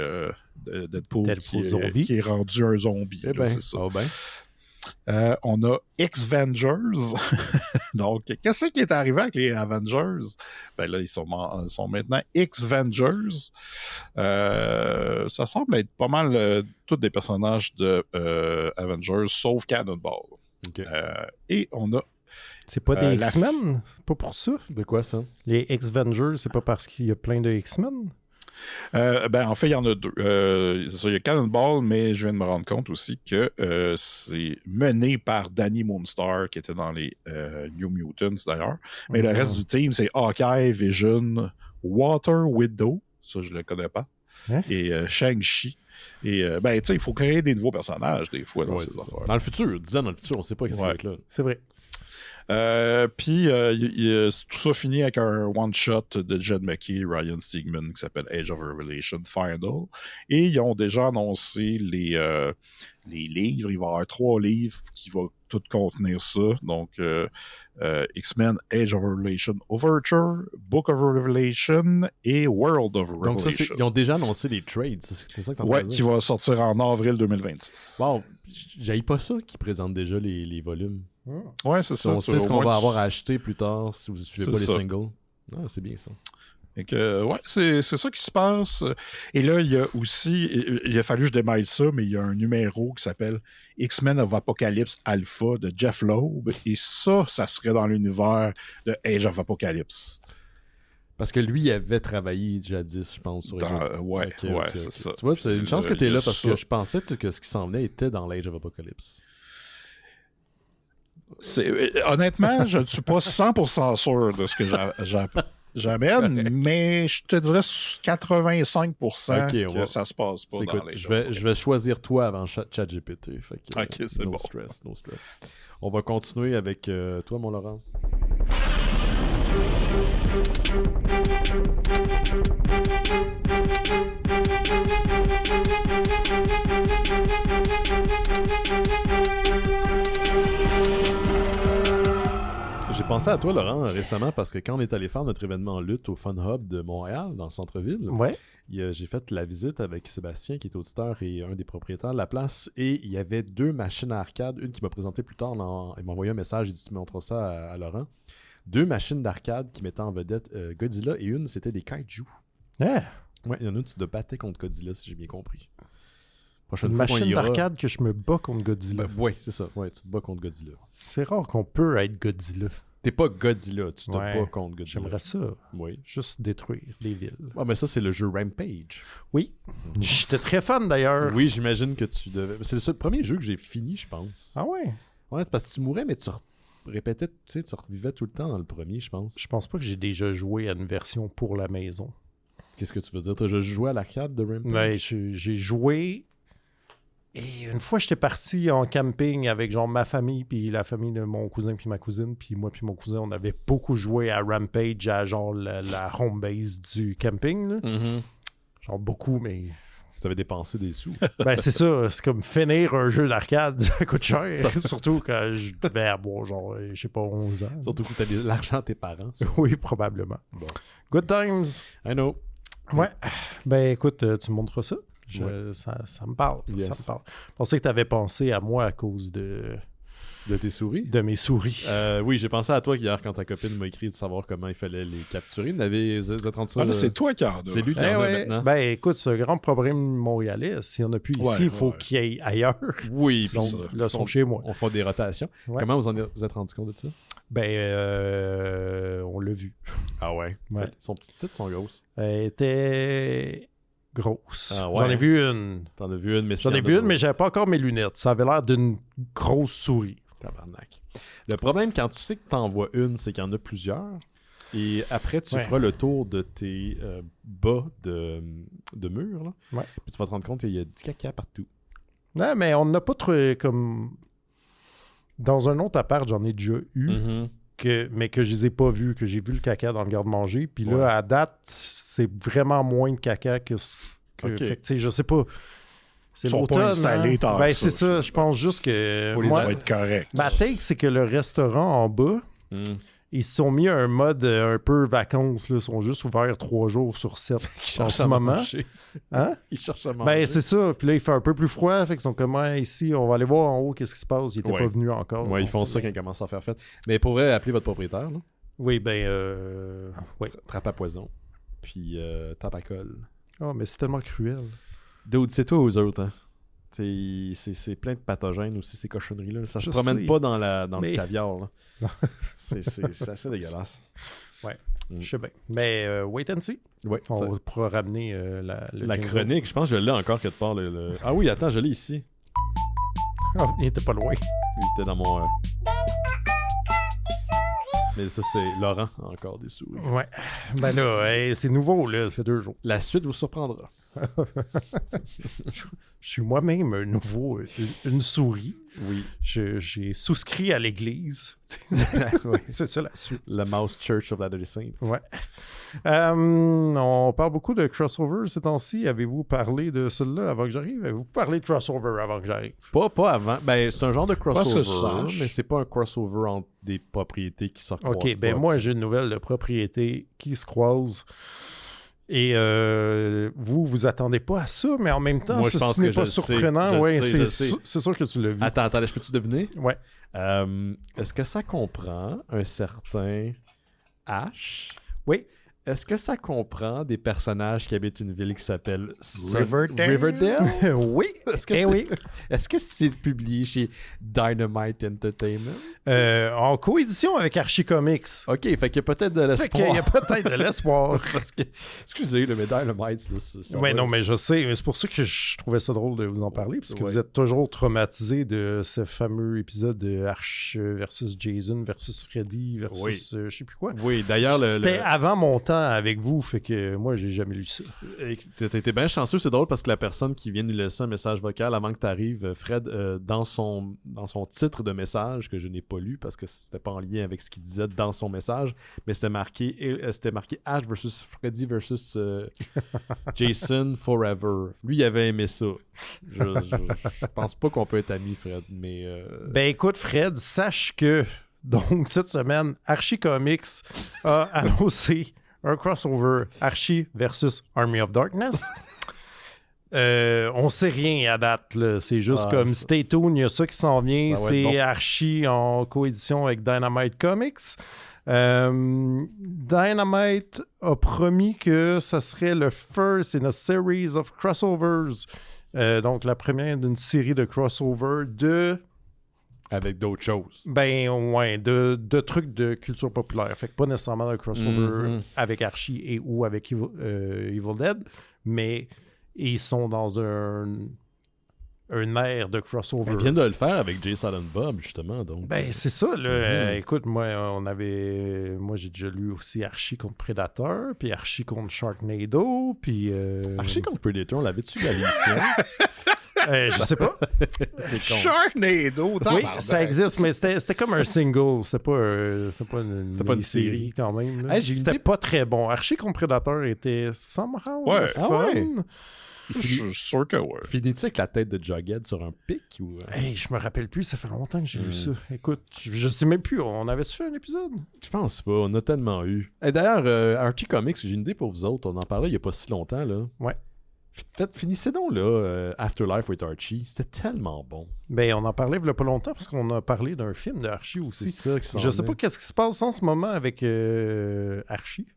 Deadpool qui est rendu un zombie. C'est ça. On a X-Vengers. Donc, qu'est-ce qui est arrivé avec les Avengers? Ben là, ils sont maintenant X-Vengers. Ça semble être pas mal tous des personnages de Avengers, sauf Cannonball. Okay. Et on a... C'est pas des X-Men? C'est pas pour ça? De quoi ça? Les X-Vengers, c'est pas parce qu'il y a plein de X-Men? En fait, il y en a deux. C'est ça, il y a Cannonball, mais je viens de me rendre compte aussi que c'est mené par Danny Moonstar, qui était dans les New Mutants d'ailleurs. Mais le reste du team, c'est Hawkeye, Vision, Water Widow, ça je le connais pas, et Shang-Chi. Et tu sais, il faut créer des nouveaux personnages des fois dans ces affaires. Dans le futur, 10 ans dans le futur, on sait pas qu'est-ce qui va être là. C'est vrai. Puis tout ça finit avec un one-shot de Jed McKay et Ryan Stegman qui s'appelle Age of Revelation Final. Et ils ont déjà annoncé les livres. Il va y avoir 3 livres qui vont tout contenir ça. Donc, X-Men Age of Revelation Overture, Book of Revelation et World of Revelation. Donc ça, ils ont déjà annoncé les trades. C'est ça que t'en Ouais, qui va sortir en avril 2026. Wow, j'haïs pas ça qu'ils présentent déjà les volumes. Ouais, c'est ça. On sait ce qu'on va avoir à acheter plus tard si vous ne suivez pas les singles. Ah, c'est bien ça. Et que, c'est ça qui se passe. Et là, il y a aussi, il a fallu que je démaille ça, mais il y a un numéro qui s'appelle X-Men of Apocalypse Alpha de Jeff Loeb. Et ça serait dans l'univers de Age of Apocalypse. Parce que lui, il avait travaillé jadis, je pense, sur Age Ouais, c'est ça. Tu vois, c'est une chance que tu es là parce que je pensais que ce qui s'en venait était dans l'Age of Apocalypse. Honnêtement, je ne suis pas 100% sûr de ce que j'amène, mais je te dirais 85% que ça se passe pas dans les je vais choisir toi avant ChatGPT. Ok, c'est bon. No stress. On va continuer avec toi, mon Laurent. pensé à toi, Laurent, récemment, parce que quand on est allé faire notre événement lutte au Fun Hub de Montréal, dans le centre-ville, j'ai fait la visite avec Sébastien, qui est auditeur et un des propriétaires de la place, et il y avait 2 machines à arcade, une qui m'a présenté plus tard, il m'a envoyé un message, il dit « Tu montres ça à Laurent ». 2 machines d'arcade qui mettaient en vedette Godzilla, et une, c'était des kaiju. Ouais, il y en a une, tu te battais contre Godzilla, si j'ai bien compris. Une machine d'arcade que je me bats contre Godzilla. Oui, c'est ça. Ouais, tu te bats contre Godzilla. C'est rare qu'on peut être Godzilla. T'es pas Godzilla, tu te bats contre Godzilla. J'aimerais ça. Oui. Juste détruire les villes. Ah, mais ça, c'est le jeu Rampage. Oui. J'étais très fan d'ailleurs. Oui, j'imagine que tu devais. C'est le premier jeu que j'ai fini, je pense. Ah ouais? Ouais, c'est parce que tu mourais, mais tu répétais, tu sais, tu revivais tout le temps dans le premier, je pense. Je pense pas que j'ai déjà joué à une version pour la maison. Qu'est-ce que tu veux dire? T'as déjà joué à l'arcade de Rampage? Ouais, j'ai joué. Et une fois, j'étais parti en camping avec genre ma famille, puis la famille de mon cousin, puis ma cousine, puis moi, puis mon cousin, on avait beaucoup joué à Rampage, à genre la home base du camping. Là. Mm-hmm. Genre beaucoup, mais. Tu avais dépensé des sous. Ben, c'est ça. C'est comme finir un jeu d'arcade, ça coûte cher. Surtout quand je devais avoir genre, je sais pas, 11 ans. Surtout que tu as l'argent de tes parents. Oui, probablement. Bon. Good times. I know. Ouais. Ben, écoute, tu me montreras ça. Ouais. Ça me parle. Yes. Ça me parle. Je pensais que tu avais pensé à moi à cause de tes souris? De mes souris. Oui, j'ai pensé à toi hier quand ta copine m'a écrit de savoir comment il fallait les capturer. Vous avez ça. C'est toi qui en as. C'est lui qui en a maintenant. Ben écoute, c'est un grand problème montréalais. S'il n'y en a plus ici, il faut qu'il y ait ailleurs. Oui, donc là, ils sont chez moi. On fait des rotations. Ouais. Comment vous êtes rendu compte de ça? Ben, on l'a vu. Ah ouais? Sont petites, sont grosses? Elle était grosse. Ah ouais. J'en ai vu une. T'en as vu une, mais mais j'avais pas encore mes lunettes. Ça avait l'air d'une grosse souris. Tabarnak. Le problème, quand tu sais que t'en vois une, c'est qu'il y en a plusieurs. Et après, tu feras le tour de tes bas de mur. Là. Ouais. Puis tu vas te rendre compte qu'il y a du caca partout. Non, mais on n'a pas trop comme. Dans un autre appart, j'en ai déjà eu. Mm-hmm. Mais que je les ai pas vus, que j'ai vu le caca dans le garde-manger. Puis là, à date, c'est vraiment moins de caca que okay. Fait que, je sais pas. C'est l'automne. Installé, ben, c'est ça. Je pense juste que. Faut les être correct. Ma take, c'est que le restaurant en bas, ils se sont mis à un mode un peu vacances. Ils sont juste ouverts 3 jours sur 7 en ce moment. Hein? Ils cherchent à manger. Ben, c'est ça. Puis là, il fait un peu plus froid. Fait qu'ils sont comme, ici, on va aller voir en haut qu'est-ce qui se passe. Ils n'étaient pas venus encore. Ouais, ils font ça quand ils commencent à faire fête. Mais pour vrai, appelez votre propriétaire. Là. Oui, ben, oui. Trappe à poison. Puis tape à colle. Oh, mais c'est tellement cruel. Dude, c'est toi aux autres, hein? C'est plein de pathogènes aussi, ces cochonneries-là. Ça se promène pas dans du caviar. Là. C'est assez dégueulasse. Ouais, je sais bien. Mais wait and see. Ouais, on pourra ramener la chronique. Je pense que je l'ai encore quelque part. Ah oui, attends, je l'ai ici. Oh, il était pas loin. Il était dans mon... Mais ça, c'était Laurent, encore des souris. Ouais. Ben là, c'est nouveau, là. Ça fait 2 jours. La suite vous surprendra. Je suis moi-même un nouveau, une souris. Oui. J'ai souscrit à l'église. Oui, c'est ça la suite. La Mouse Church of Latter-day Saints. Ouais. On parle beaucoup de crossover ces temps-ci. Avez-vous parlé de celle-là avant que j'arrive? Avez-vous parlé de crossover avant que j'arrive? Pas avant. Ben, c'est un genre de crossover, mais c'est pas un crossover entre des propriétés qui se croisent. OK, ben moi, j'ai une nouvelle de propriété qui se croise. Et vous attendez pas à ça, mais en même temps, moi, ce n'est pas surprenant. Ouais, c'est sûr que tu l'as vu. Attends, je peux-tu deviner? Ouais. Est-ce que ça comprend un certain Ash? Oui. Est-ce que ça comprend des personnages qui habitent une ville qui s'appelle Riverdale? Oui. Est-ce que c'est publié chez Dynamite Entertainment? En coédition avec Archie Comics. OK, fait qu'il y a peut-être de l'espoir. Fait qu'il y a peut-être de l'espoir. Parce que, excusez, mais Dynamite, là, ouais, non, mais je sais. C'est pour ça que je trouvais ça drôle de vous en parler, parce que vous êtes toujours traumatisé de ce fameux épisode de Arch versus Jason versus Freddy versus je sais plus quoi. Oui, d'ailleurs... C'était avant mon temps avec vous, fait que moi, j'ai jamais lu ça. T'as été bien chanceux, c'est drôle parce que la personne qui vient nous laisser un message vocal avant que tu arrives, Fred, dans son titre de message, que je n'ai pas lu parce que c'était pas en lien avec ce qu'il disait dans son message, mais c'était marqué Ash versus Freddy versus Jason Forever. Lui, il avait aimé ça. Je pense pas qu'on peut être amis, Fred, mais... Ben écoute, Fred, sache que Donc, cette semaine, Archie Comics a annoncé un crossover Archie versus Army of Darkness. On sait rien à date, là. C'est juste comme stay tuned, il y a ça qui s'en vient. C'est bon. Archie en coédition avec Dynamite Comics. Dynamite a promis que ça serait le first in a series of crossovers. Donc, la première d'une série de crossovers avec d'autres choses. Ben, ouais, de trucs de culture populaire. Fait que pas nécessairement un crossover avec Archie et ou avec Evil Dead, mais ils sont dans un ère de crossover. Ils viennent de le faire avec Jay Silent Bob, justement. Donc. Ben, c'est ça, là. Écoute, moi, j'ai déjà lu aussi Archie contre Predator, puis Archie contre Sharknado, puis... Archie contre Predator, on l'avait-tu la l'émission? Je sais pas. C'est con. Sharknado, oui, ça existe, mais c'était comme un single. C'était pas une série quand même. Hey, c'était pas très bon. Archie contre Predator était somehow fun. Je suis sûr que oui. Finis-tu avec la tête de Jughead sur un pic? Ou... Hey, je me rappelle plus, ça fait longtemps que j'ai lu ça. Écoute, je sais même plus, on avait-tu fait un épisode? Je pense pas, on a tellement eu. Et d'ailleurs, Archie Comics, j'ai une idée pour vous autres, on en parlait il y a pas si longtemps, là. Ouais. Finissez donc là, Afterlife with Archie. C'était tellement bon. Ben, on en parlait il y a pas longtemps parce qu'on a parlé d'un film de Archie aussi. C'est ça qui s'en Je sais pas qu'est-ce qui se passe en ce moment avec Archie.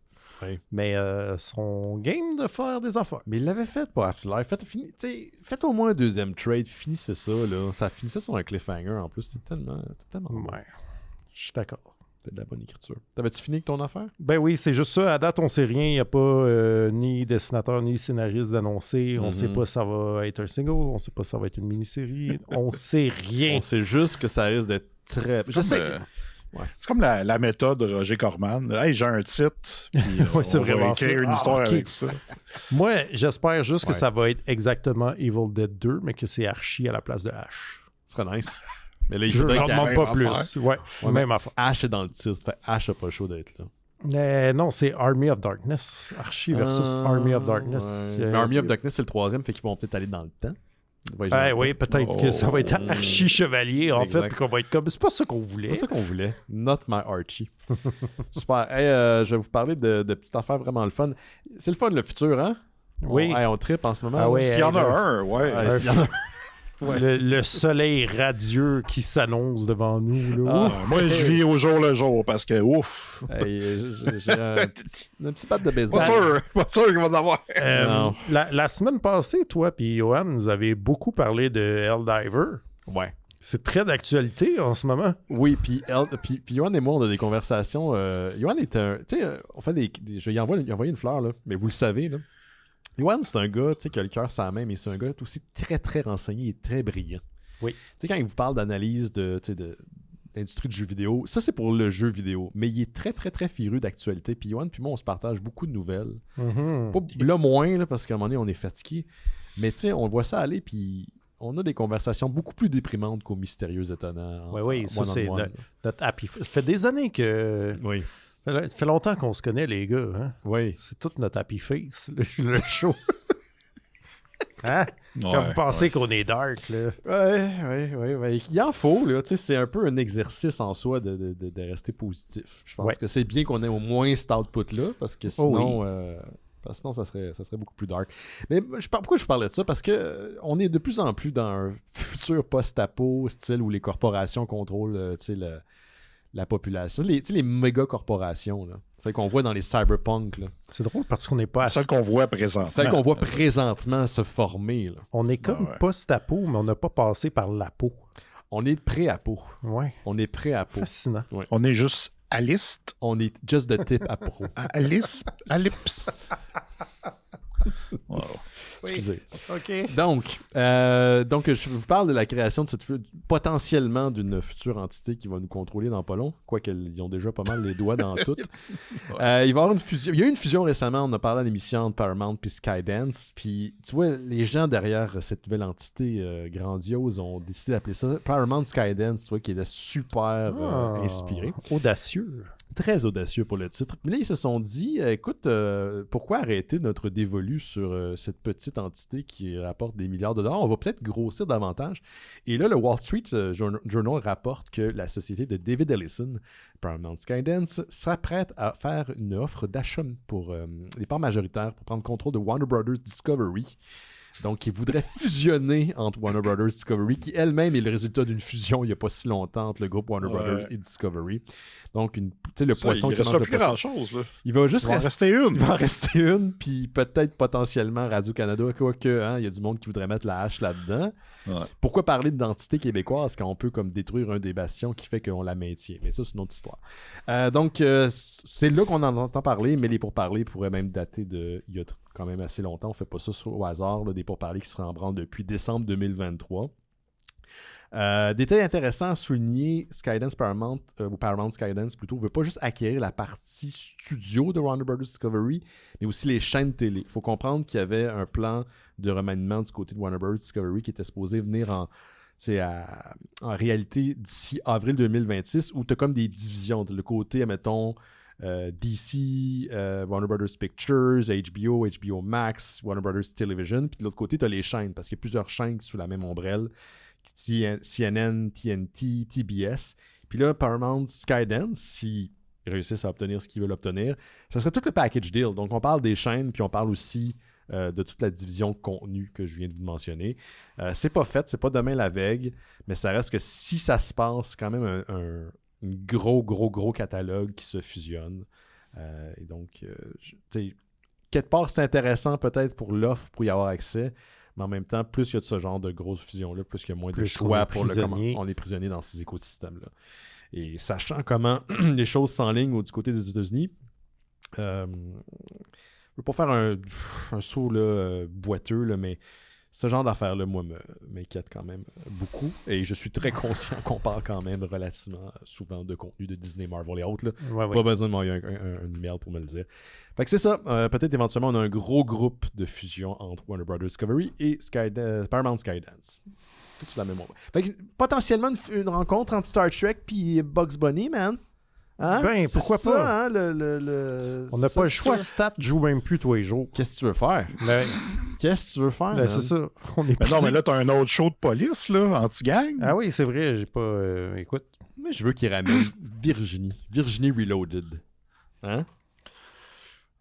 Oui. Mais son game de faire des affaires. Mais il l'avait fait pour Afterlife. Faites au moins un deuxième trade. Finissez ça, là. Ça finissait sur un cliffhanger en plus. C'était tellement bon. Ouais. Je suis d'accord. C'était de la bonne écriture. T'avais-tu fini avec ton affaire? Ben oui, c'est juste ça. À date, on sait rien. Il n'y a pas ni dessinateur ni scénariste d'annoncer. On sait pas si ça va être un single. On sait pas si ça va être une mini-série. On sait rien. On sait juste que ça risque d'être très... Je sais. Ouais. C'est comme la méthode de Roger Corman. Hey, j'ai un titre, puis c'est on va écrire une histoire avec ça. Moi, j'espère juste que ça va être exactement Evil Dead 2, mais que c'est Archie à la place de Ash. Ce serait nice. Mais là, je n'en demande pas plus. Ouais, même affaire. Ash est dans le titre. Fait Ash n'a pas le choix d'être là. Non, c'est Army of Darkness. Archie versus Army of Darkness. Ouais. Mais Army of Darkness, c'est le troisième, fait qu'ils vont peut-être aller dans le temps. Oui, peut-être que ça va être Archie Chevalier, en fait, puis qu'on va être comme... C'est pas ça qu'on voulait. C'est pas ça qu'on voulait. Not my Archie. Super. Hey, je vais vous parler de petites affaires vraiment le fun. C'est le fun, le futur, hein? Oui. On trippe en ce moment. Ah, oui, s'il y en a un, ouais. S'il y en a un. Ouais. Le soleil radieux qui s'annonce devant nous. Là. Moi, je vis au jour le jour parce que, ouf! Hey, j'ai un petit bat de baseball. Pas sûr qu'il va en avoir. La semaine passée, toi et Johan, nous avez beaucoup parlé de Helldiver. Ouais. C'est très d'actualité en ce moment. Oui, puis Johan et moi, on a des conversations. Johan est un... Tu sais, on fait je lui ai envoyé une fleur, là, mais vous le savez, là. Johan, c'est un gars qui a le cœur sur la main, mais c'est un gars aussi très, très renseigné et très brillant. Oui. Tu sais, quand il vous parle d'analyse de l'industrie du jeu vidéo, ça, c'est pour le jeu vidéo. Mais il est très, très, très féru d'actualité. Puis Johan, puis moi, on se partage beaucoup de nouvelles. Pas le moins, là, parce qu'à un moment donné, on est fatigué. Mais tu sais, on voit ça aller, puis on a des conversations beaucoup plus déprimantes qu'aux mystérieux étonnants. Oui, ça, c'est notre happy. Ça fait des années que... Oui. Ça fait longtemps qu'on se connaît, les gars. Hein? Oui. C'est tout notre happy face, le show. Hein? Quand vous pensez qu'on est dark, là. Oui. Il en faut, là. C'est un peu un exercice en soi de rester positif. Je pense que c'est bien qu'on ait au moins cet output-là, parce que sinon... sinon, ça serait beaucoup plus dark. Mais pourquoi je parlais de ça? Parce que on est de plus en plus dans un futur post-apo, style où les corporations contrôlent la population. Les méga corporations, là. Celles qu'on voit dans les cyberpunk, là. C'est drôle parce qu'on n'est pas... Celles qu'on voit présentement. Celles qu'on voit présentement se former, là. On est comme post-apo, mais on n'a pas passé par la peau. On est pré-apo. Ouais. On est pré-apo. Fascinant. Ouais. On est juste à liste. On est just de type apro. À lips. Wow. Excusez. OK. Donc, je vous parle de la création de potentiellement d'une future entité qui va nous contrôler dans pas long, quoique ils ont déjà pas mal les doigts dans tout. Il va y avoir une fusion. Il y a eu une fusion récemment, on a parlé à l'émission de Paramount puis Skydance, puis tu vois, les gens derrière cette nouvelle entité grandiose ont décidé d'appeler ça Paramount Skydance, tu vois, qui était super inspiré. Audacieux. Très audacieux pour le titre. Mais là, ils se sont dit, écoute, pourquoi arrêter notre dévolu sur cette petite entité qui rapporte des milliards de dollars? On va peut-être grossir davantage. Et là, le Wall Street Journal rapporte que la société de David Ellison, Paramount Skydance, s'apprête à faire une offre d'achat pour les parts majoritaires pour prendre contrôle de Warner Brothers Discovery. Donc, il voudrait fusionner entre Warner Brothers et Discovery, qui elle-même est le résultat d'une fusion il n'y a pas si longtemps entre le groupe Warner Brothers et Discovery. Donc, tu sais, le poisson il qui mange restera le plus poisson. grand-chose, là. Il va juste Il va en rester une. Il va en rester une, puis peut-être potentiellement Radio-Canada, quoique, hein, il y a du monde qui voudrait mettre la hache là-dedans. Ouais. Pourquoi parler d'identité québécoise quand on peut comme détruire un des bastions qui fait qu'on la maintient? Mais ça, c'est une autre histoire. Donc, c'est là qu'on en entend parler, mais les pourparlers pourraient même dater de... Il y a quand même assez longtemps. On ne fait pas ça au hasard, là, des pourparlers qui seraient en branle depuis décembre 2023. Détail intéressant à souligner, Skydance Paramount, ou Paramount Skydance plutôt, ne veut pas juste acquérir la partie studio de Warner Brothers Discovery, mais aussi les chaînes télé. Il faut comprendre qu'il y avait un plan de remaniement du côté de Warner Brothers Discovery qui était supposé venir en réalité d'ici avril 2026, où tu as comme des divisions. Le côté, admettons, DC, Warner Brothers Pictures, HBO Max, Warner Brothers Television, puis de l'autre côté, tu as les chaînes, parce qu'il y a plusieurs chaînes sous la même ombrelle, CNN, TNT, TBS. Puis là, Paramount Skydance, s'ils réussissent à obtenir ce qu'ils veulent obtenir, ça serait tout le package deal. Donc, on parle des chaînes, puis on parle aussi de toute la division de contenu que je viens de vous mentionner. C'est pas fait, c'est pas demain la veille, mais ça reste que si ça se passe, quand même un gros catalogue qui se fusionne. Et donc, quelque part, c'est intéressant peut-être pour l'offre, pour y avoir accès, mais en même temps, plus il y a de ce genre de grosses fusions-là, plus il y a moins de choix pour comment on est prisonnier dans ces écosystèmes-là. Et sachant comment les choses s'enlignent du côté des États-Unis, je ne veux pas faire un saut là, boiteux, là, mais ce genre d'affaires-là, moi, m'inquiète quand même beaucoup. Et je suis très conscient qu'on parle quand même relativement souvent de contenu de Disney, Marvel et autres. Là. Pas besoin de m'envoyer un email pour me le dire. Fait que c'est ça. Peut-être éventuellement, on a un gros groupe de fusion entre Warner Brothers Discovery et Paramount Skydance. Tout sur la même ombre. Fait que potentiellement une rencontre entre Star Trek et Bugs Bunny, man. Hein? Ben, pourquoi ça, pas? Hein, on n'a pas le choix. Stat joue même plus tous les jours. Qu'est-ce que tu veux faire? Qu'est-ce que tu veux faire? Ben, c'est ça. On est non, mais là, t'as un autre show de police, là, anti-gang. Ah oui, c'est vrai. J'ai pas... écoute. Mais je veux qu'il ramène Virginie. Virginie Reloaded. Hein?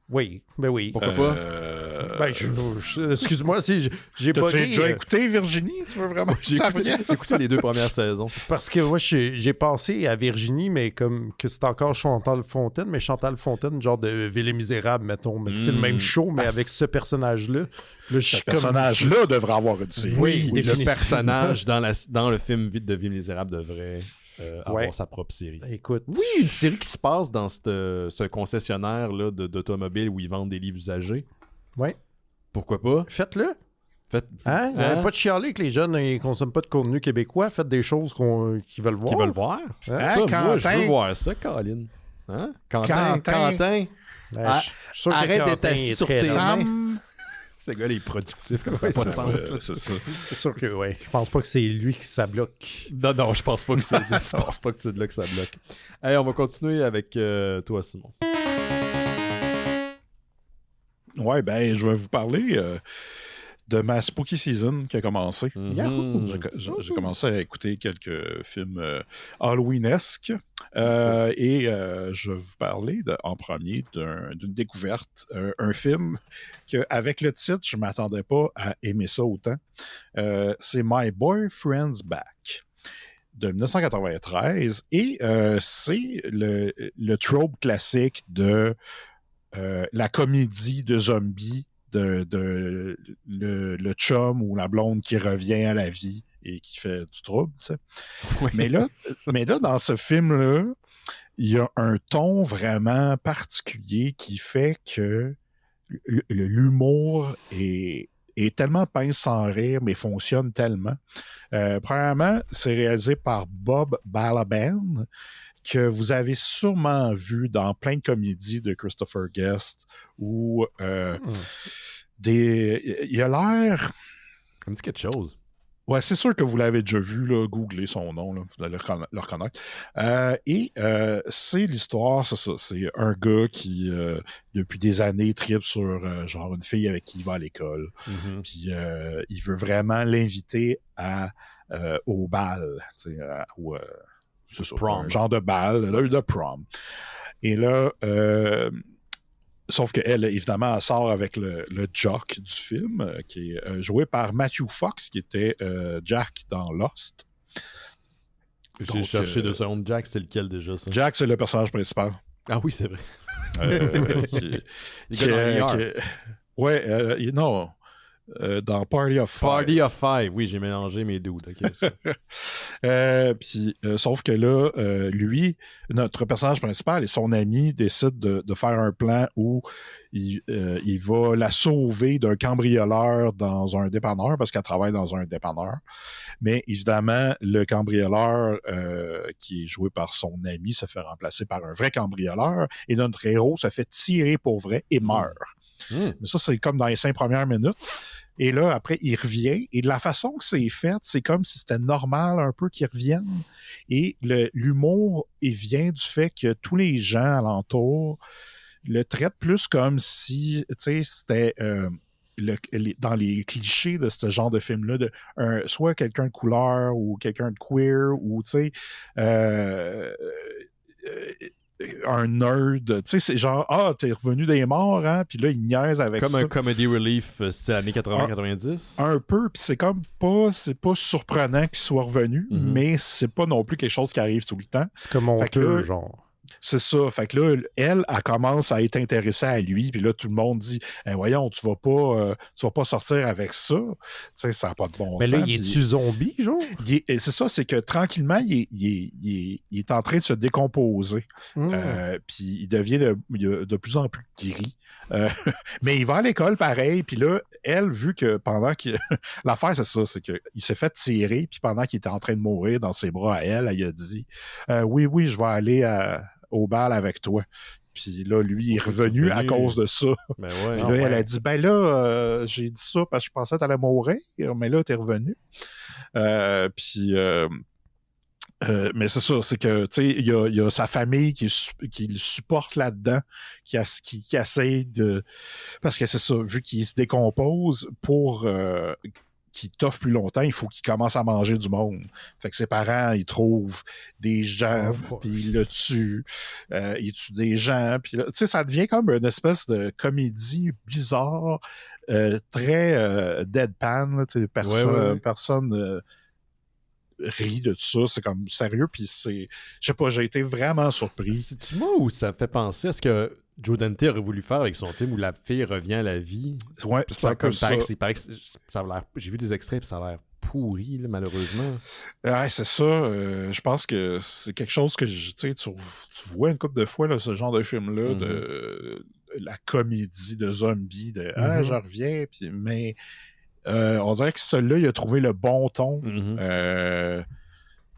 Oui, ben oui. Pourquoi pas? Ben, excuse-moi si j'ai pas dit. Tu as déjà écouté Virginie? Tu veux vraiment j'ai écouté les 2 premières saisons. Parce que moi, j'ai passé à Virginie, mais comme que c'est encore Chantal Fontaine, mais Chantal Fontaine, genre de Ville et Misérable, mettons. Mais c'est le même show, mais avec ce personnage-là. Ce personnage-là devrait avoir une série. Oui, le personnage dans le film de Ville et Misérable devrait... avoir sa propre série. Écoute. Oui, une série qui se passe dans ce concessionnaire là, d'automobile où ils vendent des livres usagés. Oui. Pourquoi pas? Faites-le. Pas de chialer que les jeunes ne consomment pas de contenu québécois. Faites des choses qu'ils veulent voir. Qu'ils veulent voir. Ça, moi, je veux voir ça, Colin. Hein? Quentin. Arrête d'être assis sur tes mains. Ce gars, il est productif comme ça, pas de sens. C'est ça. C'est sûr que oui. Je pense pas que c'est lui qui ça bloque. Non, je pense pas que c'est de là que ça bloque. Allez, on va continuer avec toi, Simon. Ouais, ben, je vais vous parler de ma Spooky Season qui a commencé. J'ai commencé à écouter quelques films Halloween-esques. Et je vais vous parler en premier d'une découverte, un film qu'avec le titre, je ne m'attendais pas à aimer ça autant. C'est My Boyfriend's Back de 1993 et c'est le trope classique de la comédie de zombies de le chum ou la blonde qui revient à la vie et qui fait du trouble, tu sais. Oui. Mais là, dans ce film-là, il y a un ton vraiment particulier qui fait que l'humour est tellement pince sans rire, mais fonctionne tellement. Premièrement, c'est réalisé par Bob Balaban, que vous avez sûrement vu dans plein de comédies de Christopher Guest, où il a l'air... Ça me dit quelque chose. Ouais, c'est sûr que vous l'avez déjà vu, là, googlez son nom, là, vous allez le reconnaître. C'est l'histoire, c'est ça. C'est un gars qui, depuis des années, tripe sur genre une fille avec qui il va à l'école. Mm-hmm. Puis il veut vraiment l'inviter au bal. C'est ça, prom. un genre de bal, là, de prom. Et là, sauf qu'elle, évidemment, elle sort avec le jock du film, qui est joué par Matthew Fox, qui était Jack dans Lost. J'ai cherché 2 secondes. Jack, c'est lequel déjà, ça? Jack, c'est le personnage principal. Ah oui, c'est vrai. Non. Dans Party of Five. Party of Five, oui, j'ai mélangé mes dudes. Sauf que là, lui, notre personnage principal et son ami décident de faire un plan où il va la sauver d'un cambrioleur dans un dépanneur, parce qu'elle travaille dans un dépanneur. Mais évidemment, le cambrioleur qui est joué par son ami se fait remplacer par un vrai cambrioleur et notre héros se fait tirer pour vrai et meurt. Mais ça, c'est comme dans les 5 premières minutes. Et là, après, il revient. Et de la façon que c'est fait, c'est comme si c'était normal un peu qu'il revienne. Et l'humour, il vient du fait que tous les gens alentour le traitent plus comme si, tu sais, c'était dans les clichés de ce genre de film-là, soit quelqu'un de couleur ou quelqu'un de queer ou, tu sais, un nerd, tu sais, c'est genre, t'es revenu des morts, hein, puis là, il niaise avec comme ça. Comme un comedy relief, c'était années 80-90. Un peu, puis c'est comme c'est pas surprenant qu'il soit revenu, mais c'est pas non plus quelque chose qui arrive tout le temps. C'est comme honteux, genre. C'est ça. Fait que là, elle commence à être intéressée à lui, puis là, tout le monde dit voyons, tu vas pas sortir avec ça. Tu sais, ça n'a pas de bon sens. Mais là, il est-tu zombie, genre? C'est ça, c'est que tranquillement, il est en train de se décomposer. Puis il devient de plus en plus gris. Mais il va à l'école pareil, puis là, elle, vu que pendant que l'affaire, c'est ça, c'est qu'il s'est fait tirer, puis pendant qu'il était en train de mourir dans ses bras à elle a dit oui, je vais aller au bal avec toi. Puis là, lui, il est revenu à cause de ça. Ben ouais, puis là, elle a dit, j'ai dit ça parce que je pensais que t'allais mourir, mais là, t'es revenu. Mais c'est ça, c'est que, tu sais, il y a sa famille qui le supporte là-dedans, qui essaie de... Parce que c'est ça, vu qu'il se décompose pour... qui t'offre plus longtemps, il faut qu'il commence à manger du monde. Fait que ses parents, ils trouvent des gens, puis ils le tuent. Ils tuent des gens, puis tu sais, ça devient comme une espèce de comédie bizarre, très deadpan, tu sais, personne rit de tout ça, c'est comme sérieux, puis c'est... Je sais pas, j'ai été vraiment surpris. C'est-tu moi où ça me fait penser à ce que Joe Dante aurait voulu faire avec son film où la fille revient à la vie? Ouais, c'est un peu ça. Ça a l'air... J'ai vu des extraits, puis ça a l'air pourri, là, malheureusement. Ouais, c'est ça. Je pense que c'est quelque chose que tu vois une couple de fois, là, ce genre de film-là, de la comédie de zombies, je reviens, puis mais... on dirait que celui-là, il a trouvé le bon ton.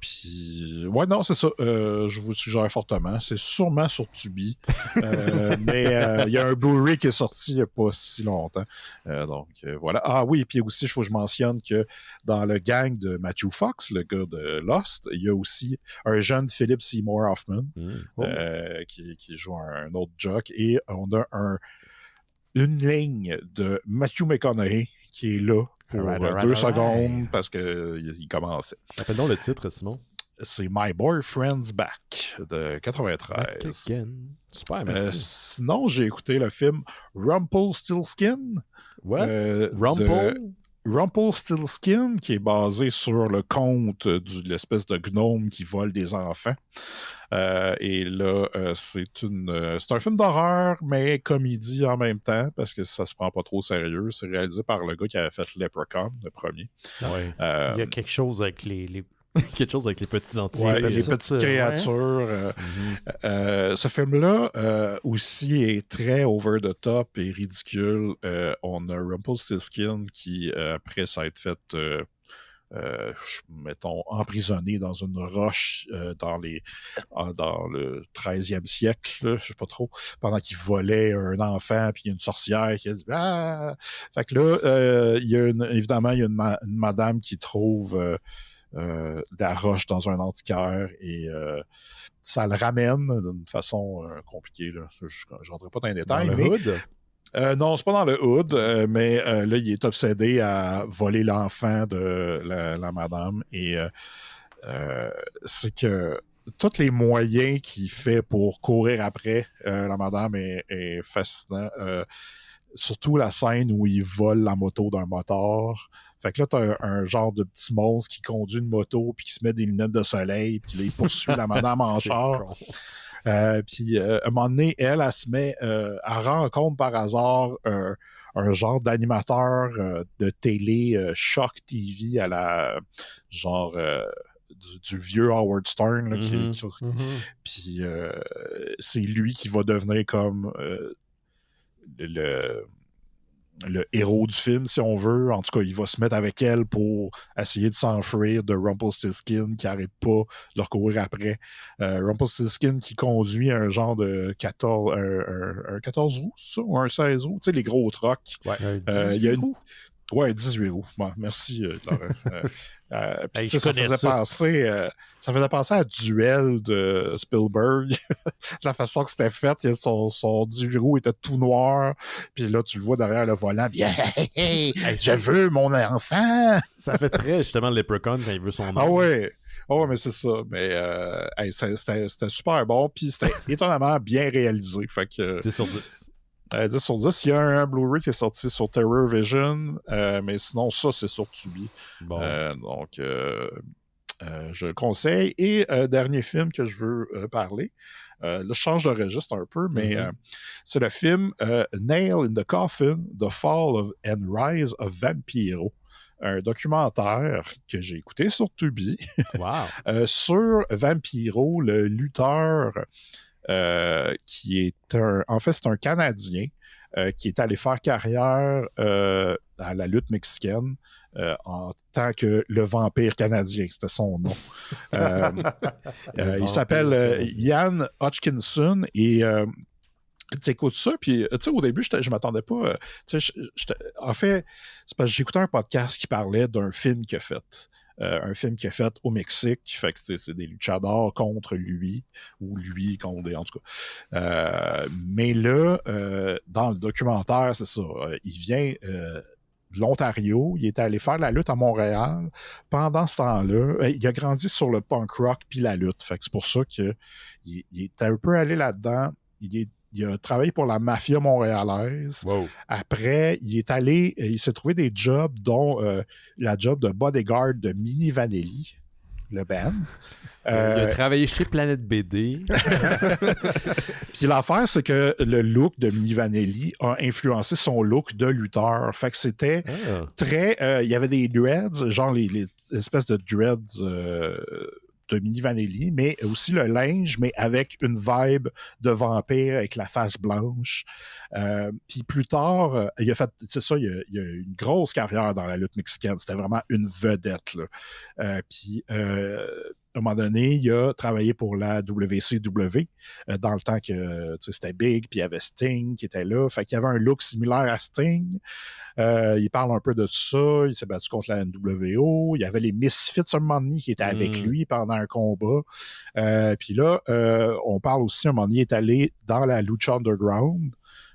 Puis, ouais, non, c'est ça. Je vous suggère fortement. C'est sûrement sur Tubi. Mais il y a un Blu-ray qui est sorti il n'y a pas si longtemps. Donc, voilà. Ah oui, puis aussi, il faut que je mentionne que dans le gang de Matthew Fox, le gars de Lost, il y a aussi un jeune Philip Seymour Hoffman qui joue un autre jock. Et on a une ligne de Matthew McConaughey qui est là pour 2 secondes parce qu'il commençait. Rappelle donc le titre, Simon. C'est My Boyfriend's Back de 93. Back again. Super, merci. Sinon, j'ai écouté le film Rumpelstiltskin. What? Rumpelstiltskin, qui est basé sur le conte de l'espèce de gnome qui vole des enfants. Et là, c'est un film d'horreur, mais comédie en même temps, parce que ça se prend pas trop au sérieux. C'est réalisé par le gars qui avait fait Leprechaun, le premier. Ouais. Il y a quelque chose avec les quelque chose avec les petits entités. Ouais, les petites créatures. Ce film-là aussi est très over the top et ridicule. On a Rumpelstiltskin qui, après ça a été fait mettons, emprisonné dans une roche dans le 13e siècle, là, je sais pas trop, pendant qu'il volait un enfant, puis il y a une sorcière qui a dit « Ah! » Fait que là, évidemment, il y a une madame qui trouve de la roche dans un antiquaire et ça le ramène d'une façon compliquée. Là. Je rentrerai pas dans les détails. Dans le hood? Non, c'est pas dans le hood, mais là, il est obsédé à voler l'enfant de la madame et c'est que tous les moyens qu'il fait pour courir après la madame est fascinant. Surtout la scène où il vole la moto d'un motard. Fait que là, t'as un genre de petit monstre qui conduit une moto puis qui se met des lunettes de soleil puis là, il poursuit la madame en char. Puis à un moment donné, elle se met, elle rencontre par hasard un genre d'animateur de télé Shock TV à la genre du vieux Howard Stern là, puis c'est lui qui va devenir comme le héros du film, si on veut. En tout cas, il va se mettre avec elle pour essayer de s'enfuir de Rumpelstiltskin qui n'arrête pas de leur courir après. Rumpelstiltskin qui conduit un genre de 14 roues, ça, ou un 16 roues, tu sais, les gros trucks. Ouais, 18 roues. Ouais, 18 roues. Bon, merci, Laurent. Puis, ça faisait penser à Duel de Spielberg. La façon que c'était fait, son 18 roues était tout noir. Puis là, tu le vois derrière le volant. Puis, hey, je veux mon enfant! Ça fait très, justement, le Leprechaun quand il veut son nom. Ah ouais. Oh, mais c'est ça. Mais c'était super bon. Puis c'était étonnamment bien réalisé. Fait que 10 sur 10. 10 sur 10. Il y a un Blu-ray qui est sorti sur Terror Vision, mais sinon, ça, c'est sur Tubi. Bon. Donc, je le conseille. Et dernier film que je veux parler, là, je change de registre un peu, mais c'est le film Nail in the Coffin, The Fall and Rise of Vampiro. Un documentaire que j'ai écouté sur Tubi sur Vampiro, le lutteur qui est c'est un Canadien qui est allé faire carrière à la lutte mexicaine en tant que le vampire canadien, c'était son nom. Il s'appelle Ian Hodgkinson et t'écoutes ça, puis au début, je m'attendais pas. En fait, c'est parce que j'écoutais un podcast qui parlait d'un film qu'il a fait. Un film qu'il a fait au Mexique. Fait que c'est des luchadors contre lui, ou lui contre en tout cas. Mais là, dans le documentaire, c'est ça. Il vient de l'Ontario. Il est allé faire la lutte à Montréal. Pendant ce temps-là, il a grandi sur le punk rock puis la lutte. Fait que c'est pour ça qu'il est un peu allé là-dedans. Il a travaillé pour la mafia montréalaise. Wow. Après, il s'est trouvé des jobs, dont la job de bodyguard de Mini Vanilli, le band. Il a travaillé chez Planète BD. Puis l'affaire, c'est que le look de Mini Vanilli a influencé son look de lutteur. Fait que c'était très... il y avait des dreads, genre les espèces de dreads... de Mini Vanilli, mais aussi le linge, mais avec une vibe de vampire, avec la face blanche. Puis plus tard, il a fait, c'est ça, il a une grosse carrière dans la lutte mexicaine. C'était vraiment une vedette, là. Puis à un moment donné, il a travaillé pour la WCW dans le temps que c'était big, puis il y avait Sting qui était là. Fait qu'il y avait un look similaire à Sting. Il parle un peu de ça. Il s'est battu contre la NWO. Il y avait les Misfits un moment donné qui étaient avec lui pendant un combat. Puis là, on parle aussi un moment donné, il est allé dans la Lucha Underground.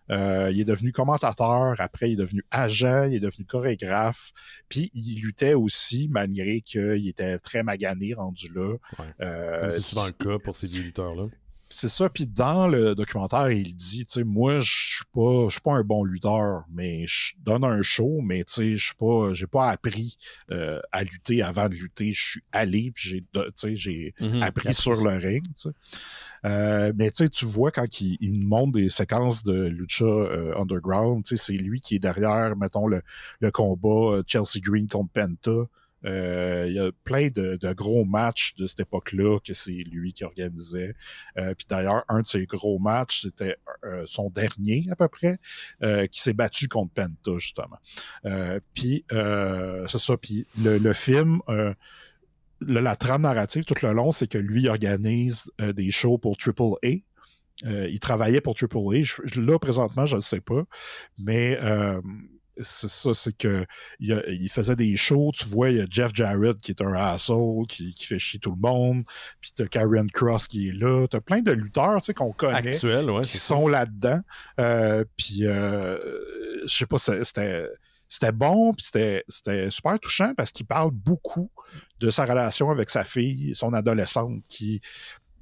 Il est devenu commentateur, après il est devenu agent, il est devenu chorégraphe, puis il luttait aussi malgré qu'il était très magané rendu là. Ouais. Comme c'est souvent le cas pour ces vieux lutteurs-là. C'est ça, puis dans le documentaire, il dit, tu sais, moi, je suis pas un bon lutteur, mais je donne un show, mais tu sais, j'ai pas appris à lutter avant de lutter. Je suis allé, puis j'ai appris sur le ring, tu sais. Mais tu sais, tu vois quand il nous montre des séquences de Lucha Underground, tu sais, c'est lui qui est derrière, mettons, le combat Chelsea Green contre Penta. Il y a plein de gros matchs de cette époque-là que c'est lui qui organisait. Puis d'ailleurs, un de ces gros matchs, c'était son dernier à peu près, qui s'est battu contre Penta, justement. Puis c'est ça. Puis le film... la trame narrative tout le long, c'est que lui il organise des shows pour AAA. Il travaillait pour AAA. Là, présentement, je ne sais pas. Mais c'est ça, c'est que il faisait des shows. Tu vois, il y a Jeff Jarrett qui est un asshole, qui fait chier tout le monde. Puis t'as Karrion Kross qui est là. T'as plein de lutteurs, tu sais, qu'on connaît. Actuel, ouais, qui sont là-dedans. Puis je sais pas, c'était bon, puis c'était super touchant parce qu'il parle beaucoup de sa relation avec sa fille, son adolescente, qui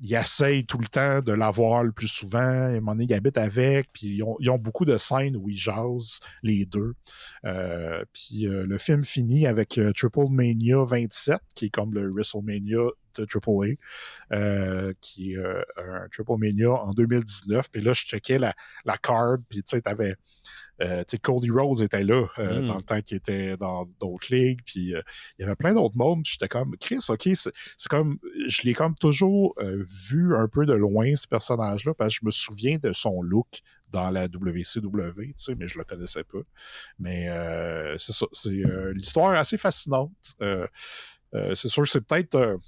il essaye tout le temps de la voir le plus souvent. À un moment donné, il habite avec, puis ils ont beaucoup de scènes où ils jasent, les deux. Puis le film finit avec Triple Mania 27, qui est comme le WrestleMania de AAA, qui est un Triple Mania en 2019. Puis là, je checkais la card, puis tu sais, t'avais... Cody Rhodes était là dans le temps qu'il était dans d'autres ligues, puis il y avait plein d'autres mondes. J'étais comme, Chris, ok, c'est comme, je l'ai comme toujours vu un peu de loin, ce personnage-là, parce que je me souviens de son look dans la WCW, tu sais, mais je le connaissais pas. Mais c'est ça, c'est l'histoire assez fascinante. C'est sûr que c'est peut-être...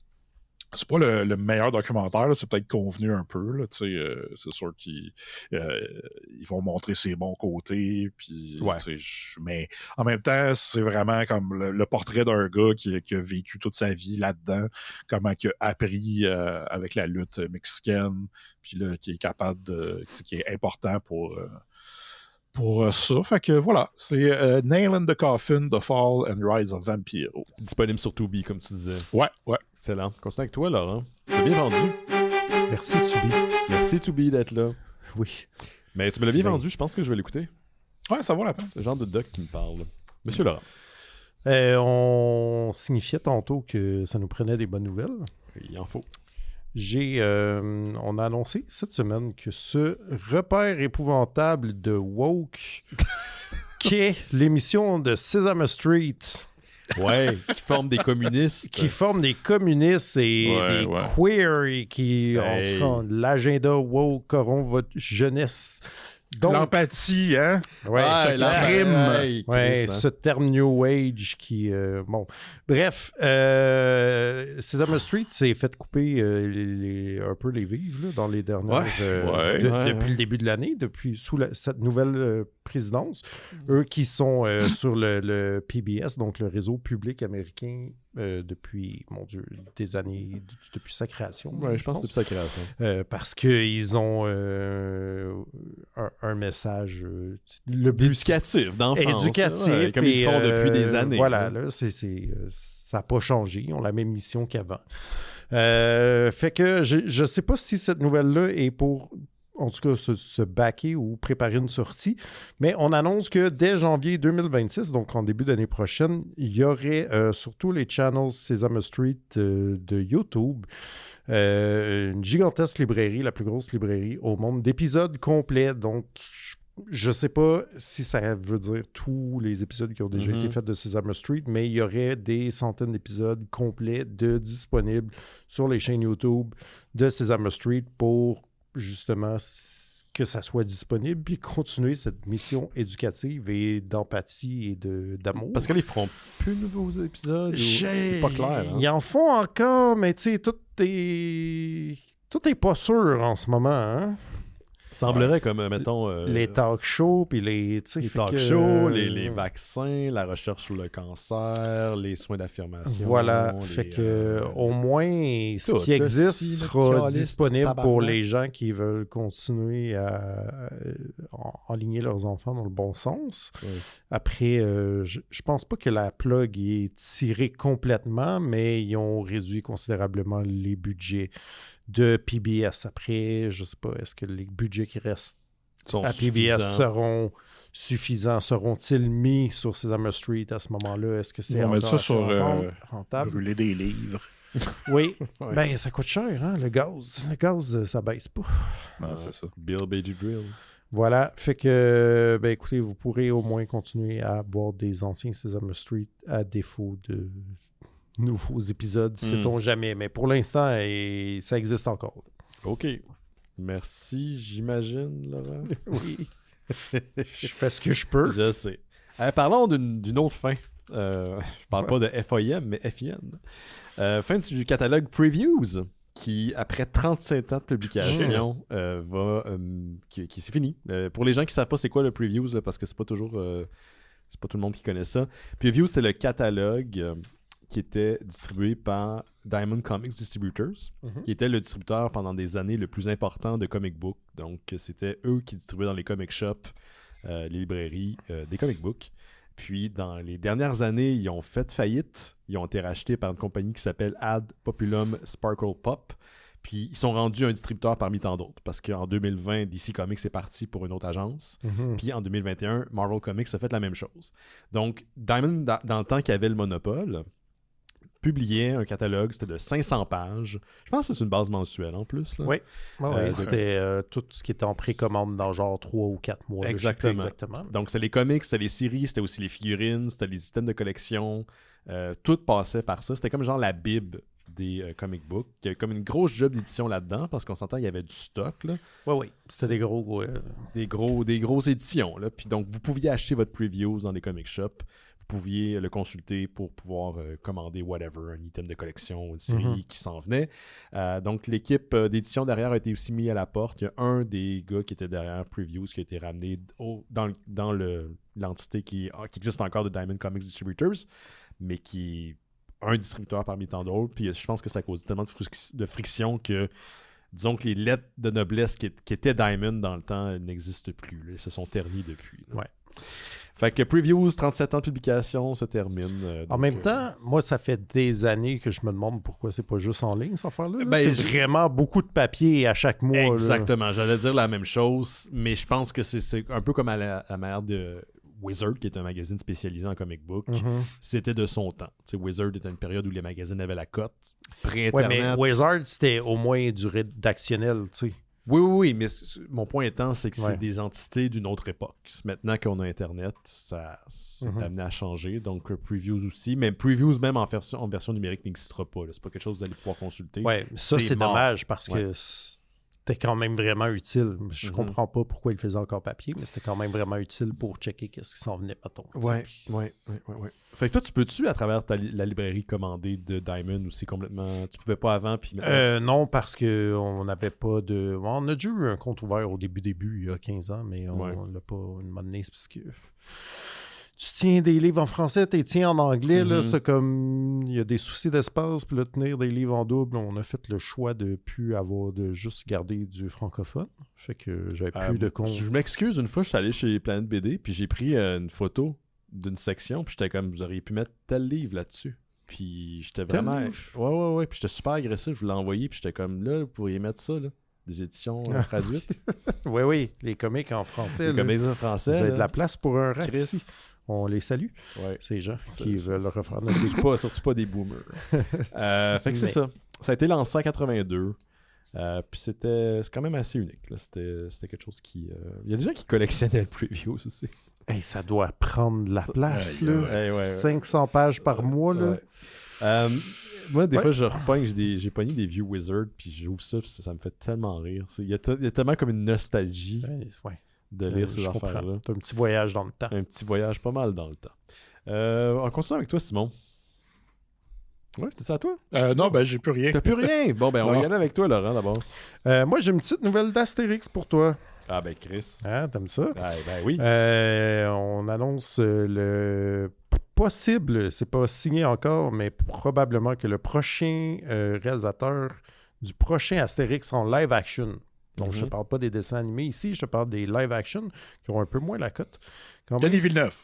c'est pas le meilleur documentaire, là, c'est peut-être convenu un peu. Là, c'est sûr qu'ils vont montrer ses bons côtés. Puis, ouais. Mais en même temps, c'est vraiment comme le portrait d'un gars qui a vécu toute sa vie là-dedans, comment il a appris avec la lutte mexicaine, puis là, qui est capable de... qui est important pour ça. Fait que voilà, c'est Nail in the Coffin, The Fall and Rise of Vampiro. Disponible sur Tubi, comme tu disais. Ouais. Excellent. Continue avec toi, Laurent. C'est bien vendu. Merci, Tubi. Merci, Tubi, d'être là. Oui. Mais tu me l'as bien vendu, je pense que je vais l'écouter. Ouais, ça vaut la peine. C'est le genre de doc qui me parle. Monsieur Laurent. On signifiait tantôt que ça nous prenait des bonnes nouvelles. Il en faut. On a annoncé cette semaine que ce repère épouvantable de woke, qui est l'émission de Sesame Street, ouais, qui forment des communistes. Qui forment des communistes et des queers et qui ont l'agenda woke corrompt votre jeunesse. Donc, l'empathie, hein? Ouais, ce terme New Age qui... bon, bref, Sesame Street s'est fait couper un peu les vives là, dans les dernières... depuis le début de l'année, sous cette nouvelle présidence. Eux qui sont sur le PBS, donc le réseau public américain depuis, mon Dieu, des années, depuis sa création. Oui, je pense depuis sa création. Parce qu'ils ont un message éducatif, d'enfance. Éducatif. Comme ils font depuis des années. Voilà, là, ça n'a pas changé. Ils ont la même mission qu'avant. Fait que je ne sais pas si cette nouvelle-là est pour... en tout cas, se backer ou préparer une sortie. Mais on annonce que dès janvier 2026, donc en début d'année prochaine, il y aurait sur tous les channels Sesame Street de YouTube une gigantesque librairie, la plus grosse librairie au monde, d'épisodes complets. Donc, je ne sais pas si ça veut dire tous les épisodes qui ont déjà été faits de Sesame Street, mais il y aurait des centaines d'épisodes complets disponibles sur les chaînes YouTube de Sesame Street pour justement que ça soit disponible puis continuer cette mission éducative et d'empathie et d'amour. Parce qu'ils feront plus de nouveaux épisodes. C'est pas clair. Hein? Ils en font encore, mais tu sais, tout est pas sûr en ce moment. Hein? Semblerait comme, mettons... les talk shows, puis les talk shows, les vaccins, la recherche sur le cancer, les soins d'affirmation. Voilà, fait que au moins, ce qui existe sera disponible pour les gens qui veulent continuer à enligner leurs enfants dans le bon sens. Oui. Après, je pense pas que la plug est tirée complètement, mais ils ont réduit considérablement les budgets de PBS. Après, je sais pas, est-ce que les budgets qui restent à PBS seront suffisants? Seront-ils mis sur Sesame Street à ce moment-là? Est-ce que c'est mettre ça sur rentable? Brûler des livres. Oui. Ben, ça coûte cher, hein, le gaz. Le gaz, ça baisse pas. Non, c'est ça. Bill Baby Brill. Voilà, fait que, ben écoutez, vous pourrez au moins continuer à voir des anciens Sesame Street à défaut nouveaux épisodes, sait-on jamais. Mais pour l'instant, ça existe encore. OK. Merci, j'imagine, Laurent. Oui. Je fais ce que je peux. Je sais. Parlons d'une autre fin. Je parle pas de FOIM, mais FIN. Fin du catalogue Previews, qui, après 35 ans de publication, qui c'est fini. Pour les gens qui ne savent pas c'est quoi le Previews, là, parce que c'est pas toujours... c'est pas tout le monde qui connaît ça. Previews, c'est le catalogue qui était distribué par Diamond Comics Distributors, qui était le distributeur pendant des années le plus important de comic book. Donc, c'était eux qui distribuaient dans les comic shops, les librairies, des comic books. Puis, dans les dernières années, ils ont fait faillite. Ils ont été rachetés par une compagnie qui s'appelle Ad Populum Sparkle Pop. Puis, ils sont rendus un distributeur parmi tant d'autres. Parce qu'en 2020, DC Comics est parti pour une autre agence. Puis, en 2021, Marvel Comics a fait la même chose. Donc, Diamond, dans le temps qu'il y avait le monopole, publiait un catalogue, c'était de 500 pages. Je pense que c'est une base mensuelle en plus. Là. Oui, c'était tout ce qui était en précommande dans genre 3 ou 4 mois. Exactement. Là, exactement. Donc, c'était les comics, c'était les séries, c'était aussi les figurines, c'était les items de collection. Tout passait par ça. C'était comme genre la Bible des comic books. Il y avait comme une grosse job d'édition là-dedans parce qu'on s'entend qu'il y avait du stock. Oui. C'était des gros... Des grosses éditions. Là. Puis donc, vous pouviez acheter votre previews dans les comic shops. Vous pouviez le consulter pour pouvoir commander whatever, un item de collection, une série qui s'en venait. Donc, l'équipe d'édition derrière a été aussi mise à la porte. Il y a un des gars qui était derrière Previews qui a été ramené dans l'entité qui existe encore de Diamond Comics Distributors, mais qui est un distributeur parmi tant d'autres. Puis je pense que ça cause tellement de friction que, disons que les lettres de noblesse qui étaient Diamond dans le temps n'existent plus. Là. Ils se sont ternis depuis. Là. Ouais. Fait que Previews, 37 ans de publication, se termine. En même temps, moi, ça fait des années que je me demande pourquoi c'est pas juste en ligne, cette affaire-là. Ben, c'est vraiment beaucoup de papier à chaque mois. Exactement. J'allais dire la même chose, mais je pense que c'est un peu comme à la manière de Wizard, qui est un magazine spécialisé en comic book. C'était de son temps. T'sais, Wizard était une période où les magazines avaient la cote. Pré-internet. Ouais, mais Wizard, c'était au moins du rédactionnel, tu sais. Oui, mais mon point étant, c'est que c'est des entités d'une autre époque. Maintenant qu'on a Internet, ça s'est amené à changer. Donc, Previews aussi. Mais Previews, même en version numérique, n'existera pas. C'est pas quelque chose que vous allez pouvoir consulter. Oui, ça, c'est dommage parce que c'était quand même vraiment utile. Je comprends pas pourquoi il faisait encore papier, mais c'était quand même vraiment utile pour checker qu'est-ce qui s'en venait, mettons. Ouais. Fait que toi, tu peux-tu, à travers la librairie commandée de Diamond, ou c'est complètement... Tu pouvais pas avant, puis... Non, parce qu'on n'avait pas de... On a déjà eu un compte ouvert au début, il y a 15 ans, mais on l'a pas une moment donné, parce que... Tu tiens des livres en français, tu les tiens en anglais, là, c'est comme... Il y a des soucis d'espace, puis là, tenir des livres en double, on a fait le choix de juste garder du francophone. Fait que j'avais plus de compte. Je m'excuse, une fois, je suis allé chez Planète BD, puis j'ai pris une photo d'une section, puis j'étais comme, vous auriez pu mettre tel livre là-dessus. Puis j'étais vraiment... Ouais, puis j'étais super agressif, je vous l'ai envoyé, puis j'étais comme, là, vous pourriez mettre ça, là. Des éditions traduites. Oui, les comics en français. Les comics en français. Vous avez de la place pour un rack ici. On les salue, ces gens qui veulent refaire notre surtout pas des boomers. Fait que c'est ça. Ça a été lancé en 82. Puis c'est quand même assez unique. Là. C'était quelque chose qui... Il y a des gens qui collectionnaient le Previews aussi. Hey, ça doit prendre de la place, là. 500 pages par mois, là. Moi, des fois, je repogne, j'ai pogné des vieux Wizards, puis j'ouvre ça, puis ça me fait tellement rire. Il y a tellement comme une nostalgie de lire ces affaires-là. C'est un petit voyage dans le temps. Un petit voyage pas mal dans le temps. On continue avec toi, Simon. Ouais, c'était ça à toi? Non, j'ai plus rien. T'as plus rien? Bon, on va y aller avec toi, Laurent, d'abord. Moi, j'ai une petite nouvelle d'Astérix pour toi. Ah, Chris. Ah, t'aimes ça? Oui. On annonce le possible, c'est pas signé encore, mais probablement que le prochain réalisateur du prochain Astérix en live action. Donc, je te parle pas des dessins animés ici, je te parle des live action qui ont un peu moins la cote. Denis Villeneuve.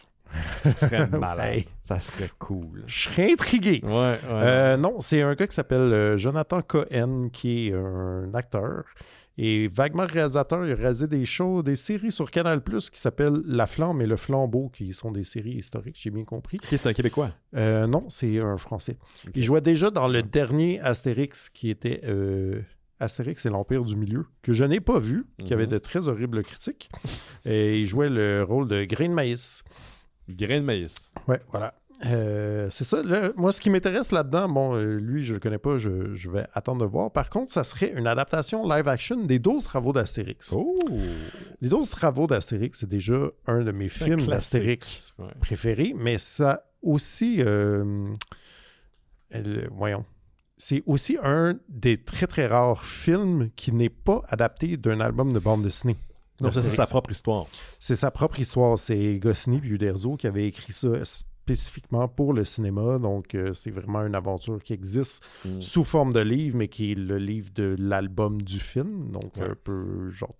Ça serait malade. Ça serait cool. Je serais intrigué. Non, c'est un gars qui s'appelle Jonathan Cohen, qui est un acteur et vaguement réalisateur. Il a réalisé des séries sur Canal+, qui s'appellent La Flamme et Le Flambeau, qui sont des séries historiques, j'ai bien compris. C'est un Québécois? Non, c'est un Français. Okay. Il jouait déjà dans le dernier Astérix, qui était... Astérix et l'Empire du Milieu, que je n'ai pas vu, qui avait de très horribles critiques. Et il jouait le rôle de Grain de Maïs. Grain de Maïs. Ouais, voilà. C'est ça. Là, moi, ce qui m'intéresse là-dedans, bon, lui, je le connais pas, je vais attendre de voir. Par contre, ça serait une adaptation live-action des 12 travaux d'Astérix. Oh! Les 12 travaux d'Astérix, c'est déjà un de mes films d'Astérix préférés, mais ça aussi... voyons. C'est aussi un des très, très rares films qui n'est pas adapté d'un album de bande dessinée. Non, c'est sa propre histoire. C'est sa propre histoire. C'est Goscinny et Uderzo qui avaient écrit ça spécifiquement pour le cinéma. Donc, c'est vraiment une aventure qui existe sous forme de livre, mais qui est le livre de l'album du film. Donc, un peu genre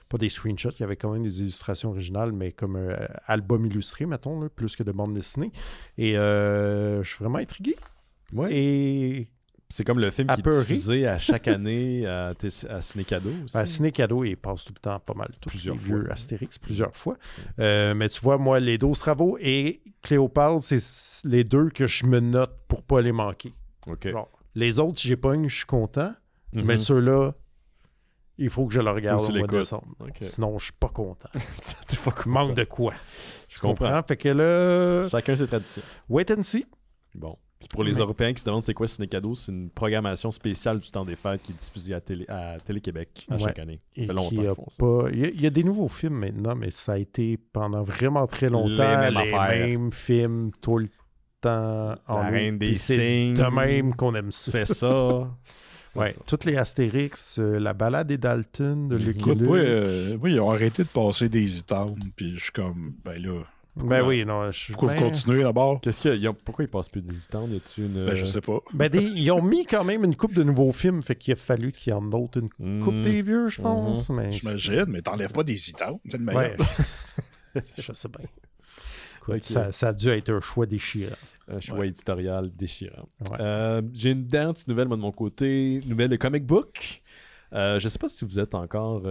pas des screenshots, il y avait quand même des illustrations originales, mais comme un album illustré, mettons, là, plus que de bande dessinée. Et je suis vraiment intrigué. Ouais. Et c'est comme le film qui est diffusé à chaque année à Ciné-Cadeau aussi. À Ciné-Cadeau, il passe tout le temps pas mal. Plusieurs les fois. Vieux Astérix, plusieurs fois. Mais tu vois, moi, les 12 travaux et Cléopâtre, c'est les deux que je me note pour pas les manquer. OK. Genre, les autres, j'ai pas je suis content. Mais ceux-là, il faut que je le regarde au mois de décembre. Okay. Sinon, je suis pas content. Manque de quoi? Je comprends. Fait que là... Chacun ses traditions. Wait and see. Bon. Puis pour les Européens qui se demandent c'est quoi Ciné-Cadeau, c'est une programmation spéciale du temps des fêtes qui est diffusée à Télé-Québec à chaque année. Ça fait longtemps qu'ils font ça. Il y a des nouveaux films maintenant, mais ça a été pendant vraiment très longtemps les mêmes films tout le temps. La Reine des Signes. C'est de même qu'on aime ça. C'est ça. Ouais, toutes les Astérix, la balade des Dalton de Luc et Luc. Oui, ils ont arrêté de passer des Itown, puis je suis comme, ben là... Pourquoi vous continuez d'abord? Pourquoi ils passent plus d'hésitants? Je sais pas. Ils ont mis quand même une couple de nouveaux films, fait qu'il a fallu qu'il y en d'autres une couple des vieux, je pense. Mais... J'imagine, mais t'enlèves pas des hésitants. C'est le meilleur. Je sais bien. Okay. Ça a dû être un choix déchirant. Un choix éditorial déchirant. Ouais. J'ai une dernière petite nouvelle, moi, de mon côté. Nouvelle de comic book. Je sais pas si vous êtes encore...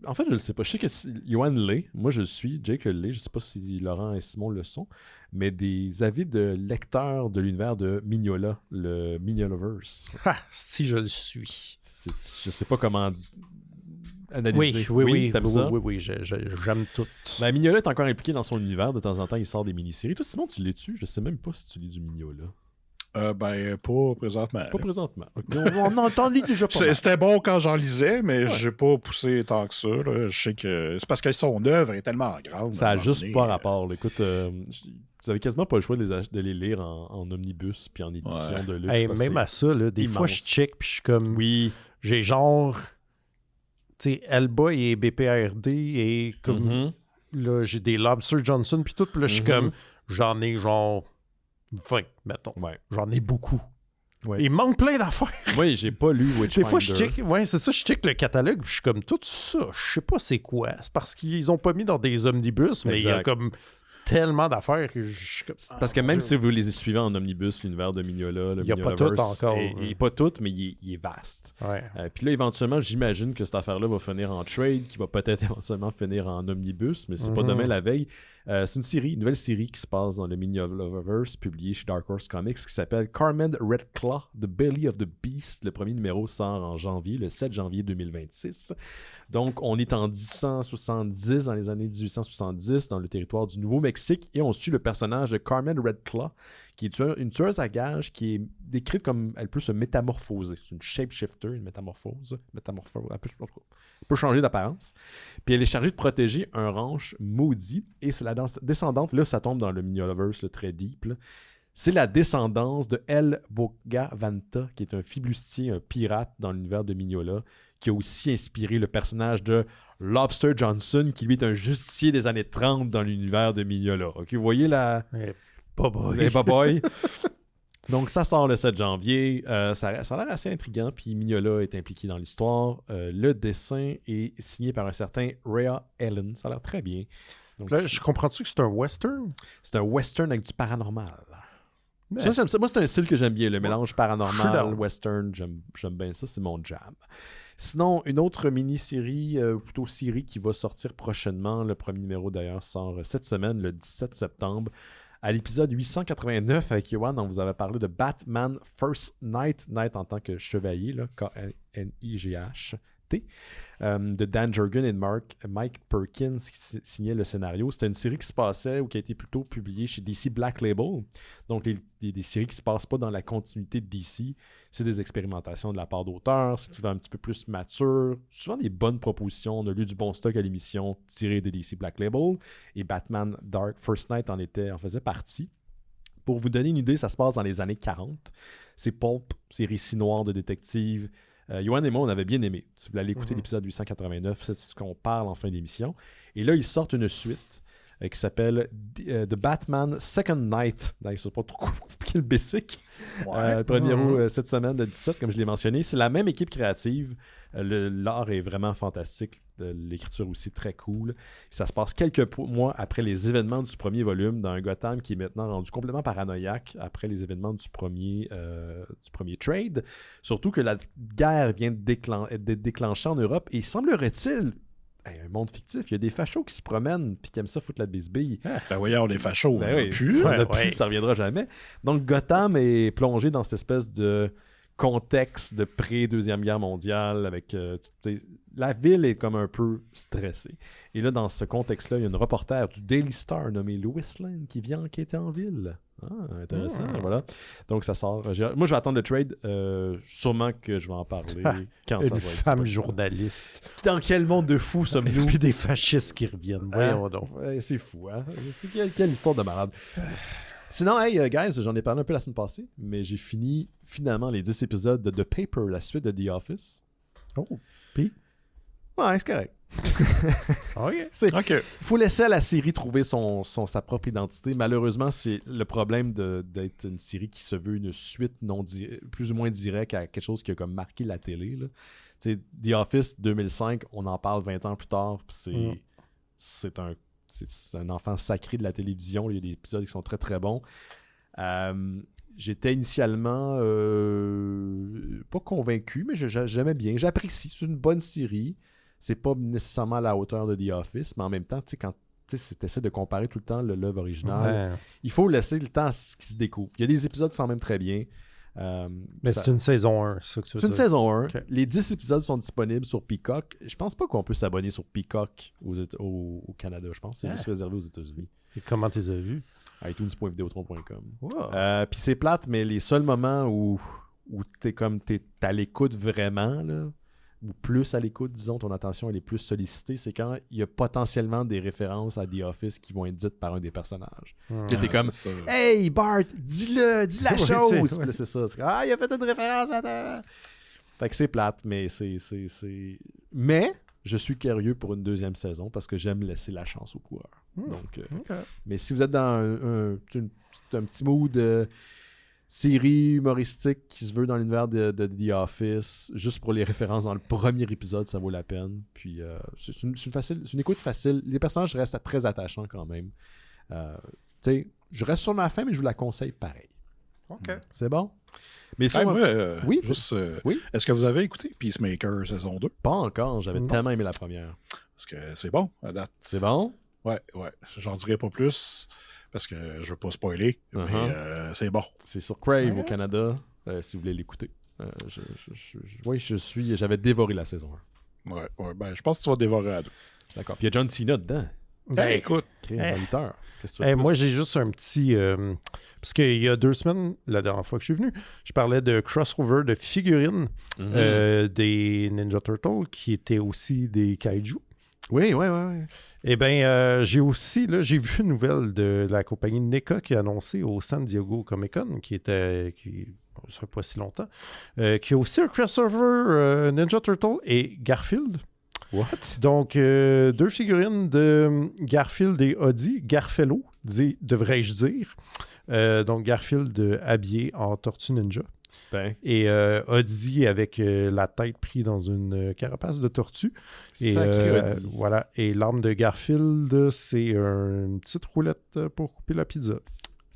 En fait, je le sais pas. Je sais que Yohan Lay, moi je le suis, Jake le Lay, je sais pas si Laurent et Simon le sont, mais des avis de lecteurs de l'univers de Mignola, le Mignolaverse. Si je le suis. Je sais pas comment analyser. Oui, t'aimes ça? Oui, j'aime tout. Mignola est encore impliqué dans son univers. De temps en temps, il sort des mini-séries. Toi, Simon, tu lis-tu? Je sais même pas si tu lis du Mignola. Pas présentement. Pas présentement. Okay. On entend lire déjà pas. C'était bon quand j'en lisais, mais j'ai pas poussé tant que ça. Là. Je sais que c'est parce que son œuvre est tellement grande. Ça a juste pas rapport. Écoute, vous avez quasiment pas le choix de les lire en omnibus puis en édition de luxe. Hey, même à ça, là, des fois, je check puis je suis comme... Oui. J'ai genre... Tu sais, Elba et BPRD et comme... Là, j'ai des Lobster Johnson puis tout. Puis là, je suis comme... J'en ai genre... 20, mettons. Ouais. J'en ai beaucoup. Ouais. Il manque plein d'affaires. Oui, j'ai pas lu Witchfinder. Des fois, je check le catalogue, je suis comme, tout ça, je sais pas c'est quoi. C'est parce qu'ils ont pas mis dans des omnibus, mais il y a comme tellement d'affaires que je... Parce que même si vous les suivez en omnibus, l'univers de Mignola, le Mignola, il n'y a pas tout encore. Il n'est pas tout, mais il est vaste. Ouais. Puis là, éventuellement, j'imagine que cette affaire-là va finir en trade, qui va peut-être éventuellement finir en omnibus, mais c'est pas demain la veille. C'est une nouvelle série qui se passe dans le Mignolaverse, publiée chez Dark Horse Comics, qui s'appelle Carmen Redclaw, The Belly of the Beast. Le premier numéro sort en janvier, le 7 janvier 2026. Donc, on est en 1870, dans les années 1870, dans le territoire du Nouveau-Mexique, et on suit le personnage de Carmen Redclaw, qui est une tueuse à gages qui est décrite comme elle peut se métamorphoser. C'est une shapeshifter, une métamorphose. Elle peut changer d'apparence. Puis elle est chargée de protéger un ranch maudit. Et c'est la descendante, là ça tombe dans le Mignolaverse, le très deep, là. C'est la descendance de El Bogavanta, qui est un fibustier, un pirate dans l'univers de Mignola, qui a aussi inspiré le personnage de Lobster Johnson, qui lui est un justicier des années 30 dans l'univers de Mignola. Ok, vous voyez la... Boy. Donc, ça sort le 7 janvier. Ça a l'air assez intriguant. Puis, Mignola est impliqué dans l'histoire. Le dessin est signé par un certain Rhea Ellen. Ça a l'air très bien. Donc, là, je comprends-tu que c'est un western? C'est un western avec du paranormal. Ça, j'aime ça. Moi, c'est un style que j'aime bien. Le mélange paranormal, western. J'aime bien ça. C'est mon jam. Sinon, une autre mini-série, plutôt série qui va sortir prochainement. Le premier numéro, d'ailleurs, sort cette semaine, le 17 septembre. À l'épisode 889 avec Yohan, on vous avait parlé de Batman First Knight, Knight en tant que chevalier, là, K-N-I-G-H, T, de Dan Jurgen et de Mike Perkins qui signaient le scénario. C'était une série qui se passait ou qui a été plutôt publiée chez DC Black Label. Donc, des séries qui ne se passent pas dans la continuité de DC. C'est des expérimentations de la part d'auteurs. C'est un petit peu plus mature. Souvent des bonnes propositions. On a lu du bon stock à l'émission tirée de DC Black Label. Et Batman Dark First Night en faisait partie. Pour vous donner une idée, ça se passe dans les années 40. C'est pulp, c'est récits noirs de détectives. Yoann et moi, on avait bien aimé. Si vous voulez aller écouter l'épisode 889, c'est ce qu'on parle en fin d'émission. Et là, ils sortent une suite qui s'appelle The Batman Second Night. Ils ne sont pas trop compliqué le basic. Le 1er août cette semaine, le 17, comme je l'ai mentionné. C'est la même équipe créative. L'art est vraiment fantastique. L'écriture aussi très cool. Ça se passe quelques mois après les événements du premier volume dans un Gotham qui est maintenant rendu complètement paranoïaque après les événements du premier trade. Surtout que la guerre vient d'être déclenchée en Europe et semblerait-il un monde fictif, il y a des fachos qui se promènent puis qui aiment ça foutre la bisbille. Ben voyons, les fachos, on a plus, ça reviendra jamais. Donc Gotham est plongé dans cette espèce de contexte de pré-Deuxième Guerre mondiale avec... la ville est comme un peu stressée. Et là, dans ce contexte-là, il y a une reporter du Daily Star nommée Lois Lane qui vient enquêter en ville. Intéressant, voilà. Donc, ça sort. Moi, je vais attendre le trade. Sûrement que je vais en parler quand ça va être. Une femme journaliste. Dans quel monde de fous sommes-nous? Et puis des fascistes qui reviennent. Voyons donc. C'est fou, hein? Quelle histoire de malade. Sinon, hey, guys, j'en ai parlé un peu la semaine passée, mais j'ai fini finalement les 10 épisodes de The Paper, la suite de The Office. Oh, puis? Ouais, c'est correct. OK. Il faut laisser à la série trouver sa propre identité. Malheureusement, c'est le problème d'être une série qui se veut une suite plus ou moins directe à quelque chose qui a comme marqué la télé. Là. The Office 2005, on en parle 20 ans plus tard. C'est un enfant sacré de la télévision. Il y a des épisodes qui sont très très bons. J'étais initialement pas convaincu, mais j'aimais bien. J'apprécie. C'est une bonne série. C'est pas nécessairement à la hauteur de The Office, mais en même temps, quand tu essaies de comparer tout le temps l'œuvre originale, il faut laisser le temps à ce qui se découvre. Il y a des épisodes qui sont même très bien. Mais c'est une saison 1, c'est ça que tu veux dire. C'est une saison 1. Okay. Les 10 épisodes sont disponibles sur Peacock. Je pense pas qu'on peut s'abonner sur Peacock au Canada, je pense. C'est juste réservé aux États-Unis. Et comment tu les as vus? iTunes.videotron.com. Wow. Puis c'est plate, mais les seuls moments où t'es à l'écoute vraiment, là, ou plus à l'écoute, disons, ton attention elle est plus sollicitée, c'est quand il y a potentiellement des références à The Office qui vont être dites par un des personnages. Puis t'es comme « Hey Bart, dis la chose! » Puis là, c'est ça. Il a fait une référence à ta... Fait que c'est plate, mais Mais je suis curieux pour une deuxième saison parce que j'aime laisser la chance aux coureurs. Donc, mais si vous êtes dans un petit mood... série humoristique qui se veut dans l'univers de The Office, juste pour les références dans le premier épisode, ça vaut la peine. Puis c'est une écoute facile. Les personnages restent très attachants quand même. Je reste sur ma fin, mais je vous la conseille pareil. OK. C'est bon? Mais oui, est-ce que vous avez écouté Peacemaker saison 2? Pas encore, j'avais tellement aimé la première. Parce que c'est bon, à date. C'est bon? Ouais. J'en dirai pas plus. Parce que je veux pas spoiler, mais c'est bon. C'est sur Crave au Canada, si vous voulez l'écouter. J'avais dévoré la saison 1. Ouais, ben je pense que tu vas dévorer à 2. D'accord. Puis il y a John Cena dedans. Écoute. Moi, j'ai juste un petit... parce qu'il y a 2 semaines, la dernière fois que je suis venu, je parlais de crossover de figurines des Ninja Turtles qui étaient aussi des kaiju. Oui. Eh bien, j'ai vu une nouvelle de la compagnie NECA qui a annoncé au San Diego Comic-Con, qui ça fait pas si longtemps, qui a aussi un crossover Ninja Turtle et Garfield. What? Donc, 2 figurines de Garfield et Audie, Garfello, devrais-je dire. Donc, Garfield habillé en Tortue Ninja. Et Audie avec la tête prise dans une carapace de tortue. Et voilà. Et l'arme de Garfield, c'est une petite roulette pour couper la pizza.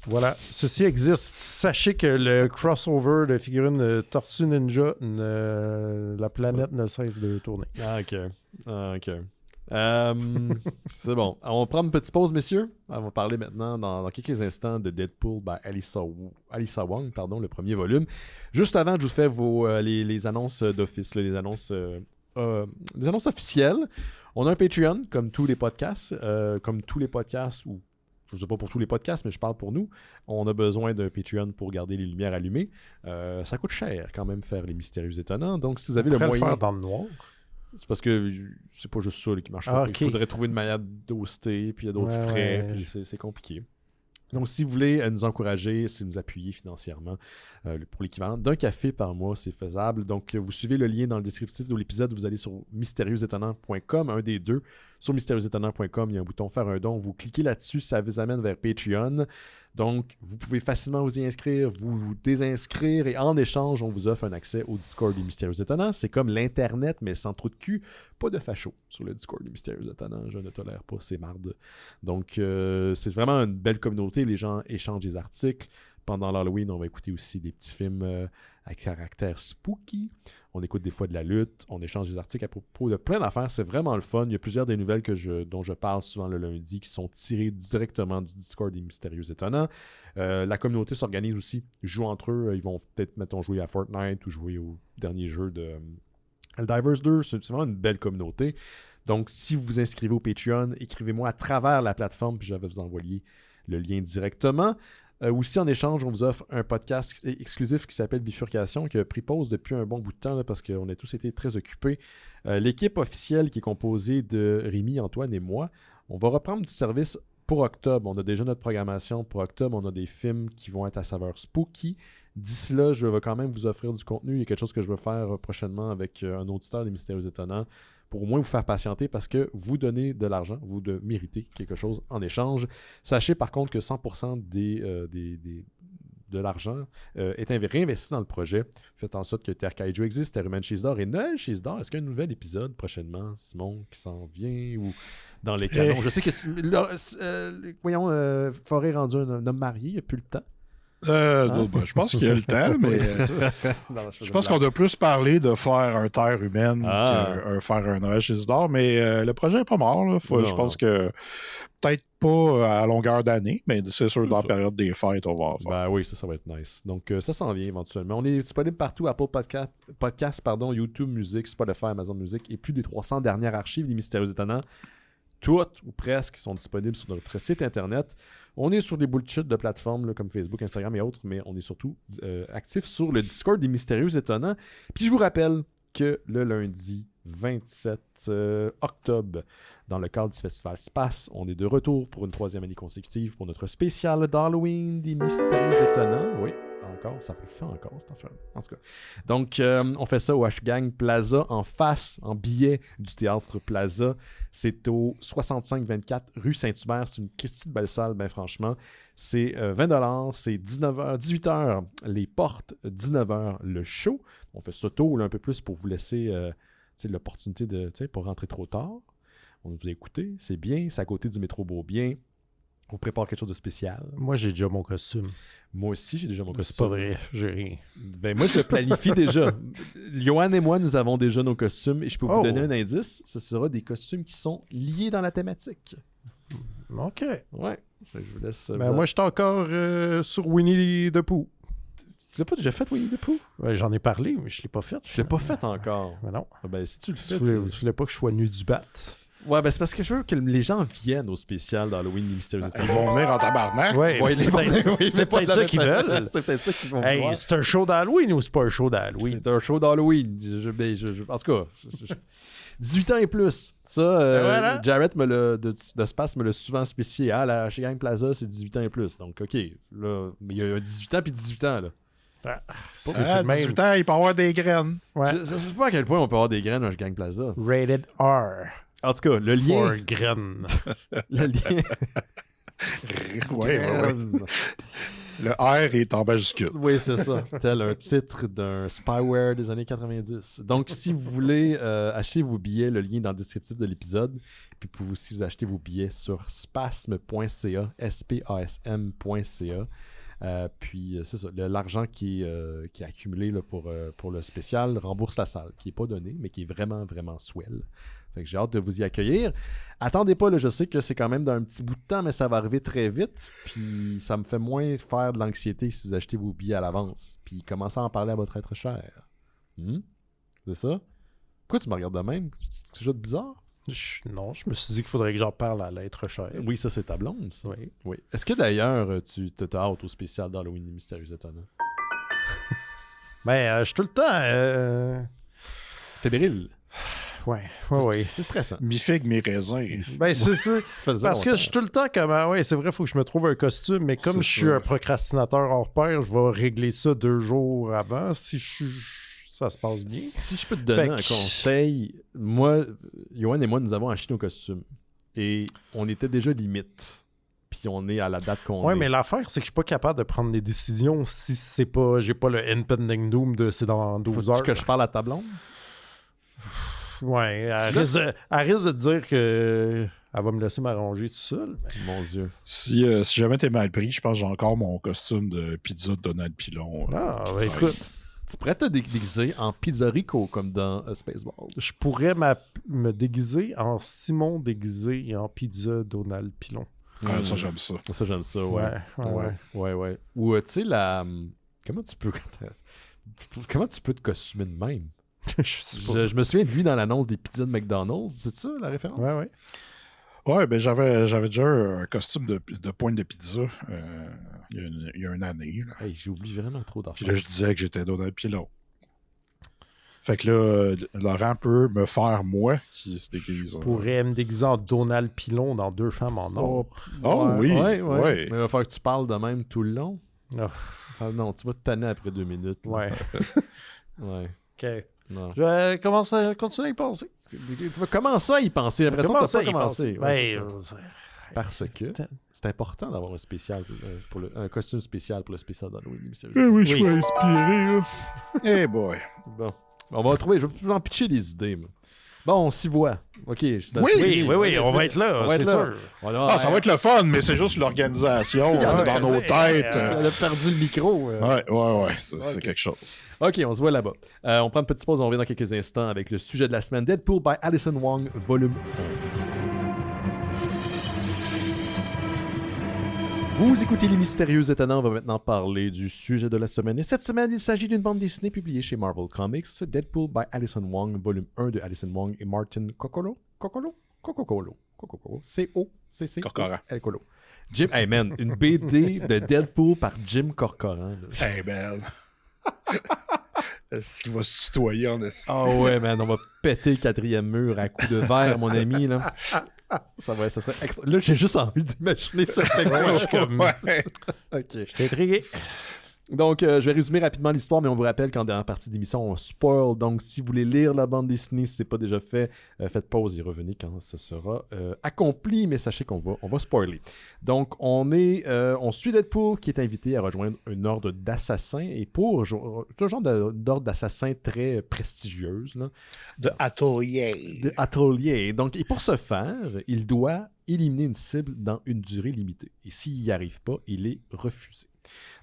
Voilà. Ceci existe. Sachez que le crossover de figurines Tortue Ninja, la planète ne cesse de tourner. OK. C'est bon. On va prendre une petite pause, messieurs. On va parler maintenant dans quelques instants de Deadpool by Alyssa Wong, le premier volume. Juste avant, je vous fais les annonces d'office, les annonces des annonces officielles. On a un Patreon, comme tous les podcasts, ou je ne sais pas pour tous les podcasts, mais je parle pour nous. On a besoin d'un Patreon pour garder les lumières allumées. Ça coûte cher quand même faire les mystérieux étonnants. Donc, si vous avez le moyen... le faire dans le noir. C'est parce que c'est pas juste ça qui marche pas. Okay. Il faudrait trouver une manière d'hoster, puis il y a d'autres frais, puis c'est compliqué. Donc, si vous voulez nous encourager, si vous nous appuyez financièrement pour l'équivalent d'un café par mois, c'est faisable. Donc, vous suivez le lien dans le descriptif de l'épisode, vous allez sur mystérieuxétonnant.com, un des deux. Sur mystérieuxétonnant.com, il y a un bouton « Faire un don ». Vous cliquez là-dessus, ça vous amène vers Patreon. Donc, vous pouvez facilement vous y inscrire, vous désinscrire et en échange, on vous offre un accès au Discord des Mystérieux Étonnants. C'est comme l'Internet, mais sans trop de cul. Pas de facho sur le Discord des Mystérieux Étonnants. Je ne tolère pas ces mardes. Donc, c'est vraiment une belle communauté. Les gens échangent des articles. Pendant l'Halloween, on va écouter aussi des petits films à caractère spooky. On écoute des fois de la lutte. On échange des articles à propos de plein d'affaires. C'est vraiment le fun. Il y a plusieurs des nouvelles dont je parle souvent le lundi qui sont tirées directement du Discord des Mystérieux Étonnants. La communauté s'organise aussi. Ils jouent entre eux. Ils vont peut-être, mettons, jouer à Fortnite ou jouer au dernier jeu de Helldivers 2. C'est vraiment une belle communauté. Donc, si vous vous inscrivez au Patreon, écrivez-moi à travers la plateforme puis je vais vous envoyer le lien directement. Aussi, en échange, on vous offre un podcast exclusif qui s'appelle Bifurcation, qui a pris pause depuis un bon bout de temps là, parce qu'on a tous été très occupés. L'équipe officielle qui est composée de Rémi, Antoine et moi, on va reprendre du service pour octobre. On a déjà notre programmation pour octobre. On a des films qui vont être à saveur spooky. D'ici là, je vais quand même vous offrir du contenu. Il y a quelque chose que je vais faire prochainement avec un auditeur des Mystérieux Étonnants pour au moins vous faire patienter parce que vous donnez de l'argent, vous méritez quelque chose en échange. Sachez par contre que 100% de l'argent est réinvesti dans le projet. Faites en sorte que Terre Kaiju existe, Terre Humaine Cheese d'Or et Noël Cheese d'Or. Est-ce qu'il y a un nouvel épisode prochainement, Simon, qui s'en vient ou dans les canons? Je sais que, Forêt rendu un homme marié, il n'y a plus le temps. Je pense qu'il y a le temps, mais je pense qu'on doit plus parler de faire un Terre Humaine que faire un Noël Cheese d'Or, mais le projet n'est pas mort. Là. Je pense que peut-être pas à longueur d'année, mais c'est sûr que dans la période des fêtes, on va en faire. Ben oui, ça va être nice. Donc ça s'en vient éventuellement. On est disponible partout, Apple Podcast, YouTube Music, Spotify, Amazon Music et plus des 300 dernières archives des Mystérieux Étonnants. Toutes ou presque sont disponibles sur notre site internet. On est sur des bullshit de plateformes là, comme Facebook, Instagram et autres, mais on est surtout actifs sur le Discord des Mystérieux Étonnants. Puis je vous rappelle que le lundi 27 octobre, dans le cadre du Festival Space, on est de retour pour une 3e année consécutive pour notre spécial d'Halloween des Mystérieux Étonnants. Oui, encore, ça fait encore cette affaire. En tout cas. Donc, on fait ça au H-Gang Plaza, en face, en billet du Théâtre Plaza. C'est au 6524 rue Saint-Hubert. C'est une Christie de belle salle, ben franchement. C'est 20$, c'est 18h les portes, 19h le show. On fait ça tôt, là, un peu plus pour vous laisser l'opportunité de pas rentrer trop tard. On vous a écouté, c'est bien, c'est à côté du métro Beaubien. On prépare quelque chose de spécial. Moi, j'ai déjà mon costume. Moi aussi, j'ai déjà mon costume. C'est pas vrai, j'ai rien. Ben moi, je planifie déjà. Johan et moi, nous avons déjà nos costumes et je peux vous donner un indice. Ce sera des costumes qui sont liés dans la thématique. OK. Ouais. Je vous laisse... moi, je suis encore sur Winnie the Pooh. Tu l'as pas déjà fait, Winnie the Pooh? Ouais, j'en ai parlé, mais je l'ai pas fait. Je l'ai pas fait encore. Mais non. Ben, si tu le fais... Tu voulais pas que je sois nu du bat? Ouais, ben c'est parce que je veux que les gens viennent au spécial d'Halloween des Mystérieux Étonnants. Ils vont venir en tabarnak. C'est peut-être ça qu'ils veulent. C'est peut-être ça qu'ils vont voir. Hey, c'est un show d'Halloween ou c'est pas un show d'Halloween? C'est un show d'Halloween. En tout cas, 18 ans et plus. Ça, Jarrett de Space me l'a souvent spécifié. La chez Gang Plaza, c'est 18 ans et plus. Donc, OK. Là, mais il y a 18 ans puis 18 ans, là. 18 ans, il peut avoir des graines. Ouais. Je sais pas à quel point on peut avoir des graines à Gang Plaza. Rated R. En tout cas, le lien... For graines. Le lien... Oui. Le R est en majuscule. Oui, c'est ça. Tel un titre d'un spyware des années 90. Donc, si vous voulez acheter vos billets, le lien est dans le descriptif de l'épisode. Puis, vous pouvez aussi vous acheter vos billets sur spasm.ca, spasm.ca. Puis, c'est ça. L'argent qui est accumulé là, pour le spécial rembourse la salle, qui n'est pas donné, mais qui est vraiment, vraiment swell. Fait que j'ai hâte de vous y accueillir. Attendez pas, là, je sais que c'est quand même dans un petit bout de temps, mais ça va arriver très vite. Puis ça me fait moins faire de l'anxiété si vous achetez vos billets à l'avance. Puis commencez à en parler à votre être cher. C'est ça? Pourquoi tu me regardes de même? C'est quelque chose de bizarre? Non, je me suis dit qu'il faudrait que j'en parle à l'être cher. Oui, ça, c'est ta blonde, ça. Oui. Est-ce que d'ailleurs, tu t'as hâte au spécial d'Halloween Mystérieux Étonnant? Ben, je suis tout le temps... Fébrile. Ouais. C'est stressant. Mi-figue, mi-raisin. Ben, c'est ça. Parce que je suis tout le temps comme... Ouais, c'est vrai, il faut que je me trouve un costume, mais comme je suis un procrastinateur hors pair, je vais régler ça 2 jours avant si ça se passe bien. Si je peux te donner un conseil, moi, Johan et moi, nous avons acheté nos costumes. Et on était déjà limite. Puis on est à la date qu'on est. Ouais, mais l'affaire, c'est que je suis pas capable de prendre des décisions si c'est pas... J'ai pas le impending doom de c'est dans 12 heures. Faut-tu que je parle à ta blonde? Ouais, elle risque de te dire que elle va me laisser m'arranger tout seul. Mon Dieu. Si jamais t'es mal pris, je pense que j'ai encore mon costume de pizza de Donald Pilon. Ben écoute. Tu pourrais te déguiser en Pizzarico comme dans Spaceballs. Je pourrais me déguiser en Simon déguisé en pizza Donald Pilon. Ça, j'aime ça. Ça, j'aime ça, ouais. Ou, tu sais, comment tu peux te costumer de même? Je me souviens de lui dans l'annonce des pizzas de McDonald's. C'est ça, la référence? Ouais. Ouais, ben j'avais déjà un costume de pointe de pizza il y a une année. Là. Hey, j'oublie vraiment trop d'affaires. Puis là, je disais que j'étais Donald Pilon. Fait que là, Laurent peut me faire moi qui se déguise. Je pourrais me déguiser en Donald Pilon dans 2 femmes en or. Oui. Mais il va falloir que tu parles de même tout le long. Non, tu vas te tanner après 2 minutes. Là. Ouais. OK. Non. Je vais continuer à y penser. Tu vas commencer à y penser. J'ai l'impression que tu vas pas commencer. Parce que c'est important d'avoir un spécial un costume spécial pour le spécial d'Halloween. Oui, je suis inspiré. Eh boy. Bon, on va trouver. Je vais vous en pitcher des idées. Moi. Bon, on s'y voit. OK. Oui, on va être là, c'est sûr. Voilà, ça va être le fun, mais c'est juste l'organisation dans nos têtes. On a perdu le micro. Ouais, c'est quelque chose. OK, on se voit là-bas. On prend une petite pause, on revient dans quelques instants avec le sujet de la semaine. Deadpool by Alison Wong, volume 1. Vous écoutez Les Mystérieux Étonnants, on va maintenant parler du sujet de la semaine. Et cette semaine, il s'agit d'une bande dessinée publiée chez Marvel Comics, Deadpool by Alison Wong, volume 1 de Alison Wong et Martin Coccolo. C-O-C-C-O-L-Colo. Jim, hey man, une BD de Deadpool par Jim Corcoran. Hey man. Est-ce qu'il va se tutoyer en effet? Ah ouais, man, on va péter le 4e mur à coups de verre, mon ami, là. Ça serait extra... Là, j'ai juste envie d'imaginer ça. OK. Je t'ai intrigué. Donc, je vais résumer rapidement l'histoire, mais on vous rappelle qu'en dernière partie d'émission, on spoil. Donc, si vous voulez lire la bande dessinée, si ce n'est pas déjà fait, faites pause et revenez quand ce sera accompli. Mais sachez qu'on va spoiler. Donc, on suit Deadpool qui est invité à rejoindre un ordre d'assassins. Et pour ce genre d'ordre d'assassins très prestigieuse. Là, de atelier. Donc, et pour ce faire, il doit éliminer une cible dans une durée limitée. Et s'il n'y arrive pas, il est refusé.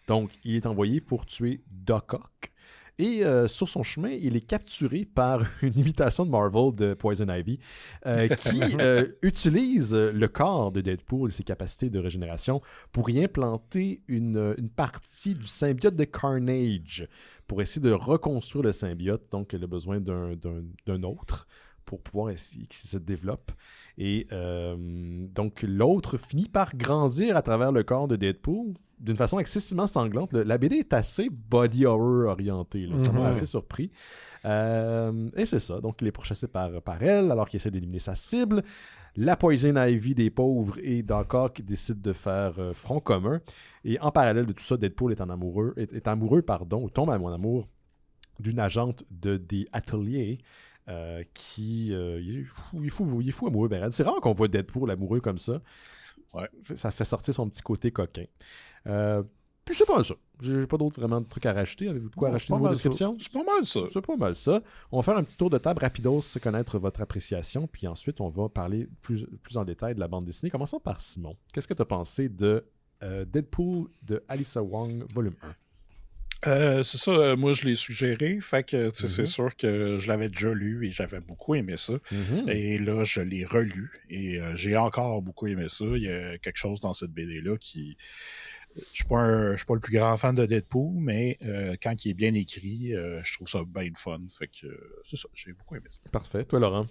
Donc, il est envoyé pour tuer Doc Ock. Et sur son chemin, il est capturé par une imitation de Marvel de Poison Ivy qui utilise le corps de Deadpool et ses capacités de régénération pour y implanter une partie du symbiote de Carnage pour essayer de reconstruire le symbiote. Donc, il a besoin d'un autre pour pouvoir essayer qu'il se développe. Et donc, l'autre finit par grandir à travers le corps de Deadpool d'une façon excessivement sanglante. La BD est assez body horror orientée. Là. Ça m'a assez surpris. Et c'est ça. Donc, il est pourchassé par elle alors qu'il essaie d'éliminer sa cible. La Poison Ivy des pauvres et Doc Ock décide de faire front commun. Et en parallèle de tout ça, Deadpool est amoureux, ou tombe en amour d'une agente de The Atelier qui il est fou amoureux. Ben, c'est rare qu'on voit Deadpool amoureux comme ça. Ouais. Ça fait sortir son petit côté coquin. Puis c'est pas mal ça. J'ai pas d'autres vraiment de trucs à rajouter. Avez-vous de quoi rajouter dans vos descriptions? C'est pas mal ça. C'est pas mal ça. On va faire un petit tour de table rapidos, connaître votre appréciation, puis ensuite on va parler plus en détail de la bande dessinée. Commençons par Simon. Qu'est-ce que tu as pensé de Deadpool de Alissa Wong, volume 1? C'est ça, moi je l'ai suggéré, fait que c'est sûr que je l'avais déjà lu et j'avais beaucoup aimé ça. Et là, je l'ai relu et j'ai encore beaucoup aimé ça. Il y a quelque chose dans cette BD-là qui... Je suis pas le plus grand fan de Deadpool, mais quand il est bien écrit, je trouve ça bien fun. Fait que c'est ça, j'ai beaucoup aimé ça. Parfait. Toi, Laurent?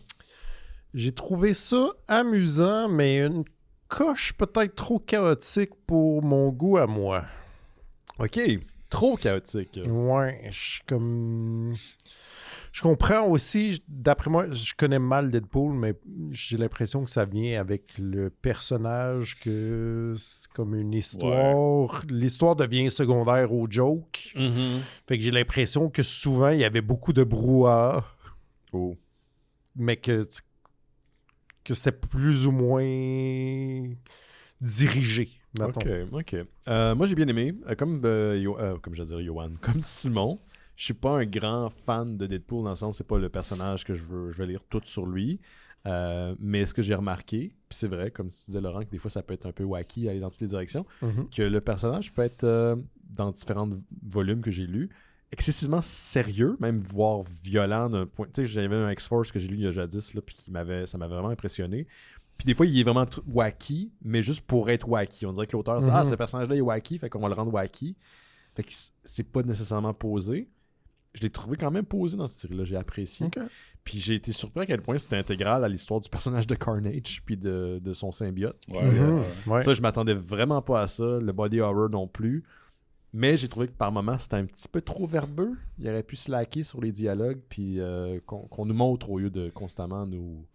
J'ai trouvé ça amusant, mais une coche peut-être trop chaotique pour mon goût à moi. OK. Trop chaotique. Ouais, je comprends aussi, d'après moi, je connais mal Deadpool, mais j'ai l'impression que ça vient avec le personnage, que c'est comme une histoire. Ouais. L'histoire devient secondaire au joke. Fait que j'ai l'impression que souvent, il y avait beaucoup de brouhaha. Oh. Mais que c'était plus ou moins dirigé. OK. Moi, j'ai bien aimé. Comme j'allais dire Yoann, comme Simon, je suis pas un grand fan de Deadpool dans le sens c'est pas le personnage que je vais lire tout sur lui. Mais ce que j'ai remarqué, puis c'est vrai, comme tu disais Laurent, que des fois ça peut être un peu wacky, aller dans toutes les directions, que le personnage peut être, dans différents volumes que j'ai lus, excessivement sérieux, même voire violent d'un point. Tu sais, j'avais un X-Force que j'ai lu il y a jadis, là, puis ça m'avait vraiment impressionné. Puis des fois, il est vraiment wacky, mais juste pour être wacky. On dirait que l'auteur dit ce personnage-là est wacky, fait qu'on va le rendre wacky. Fait que c'est pas nécessairement posé. Je l'ai trouvé quand même posé dans cette série-là, j'ai apprécié. Okay. Puis j'ai été surpris à quel point c'était intégral à l'histoire du personnage de Carnage puis de son symbiote. Ça, je m'attendais vraiment pas à ça. Le body horror non plus. Mais j'ai trouvé que par moments, c'était un petit peu trop verbeux. Il aurait pu se laquer sur les dialogues puis qu'on nous montre au lieu de constamment nous...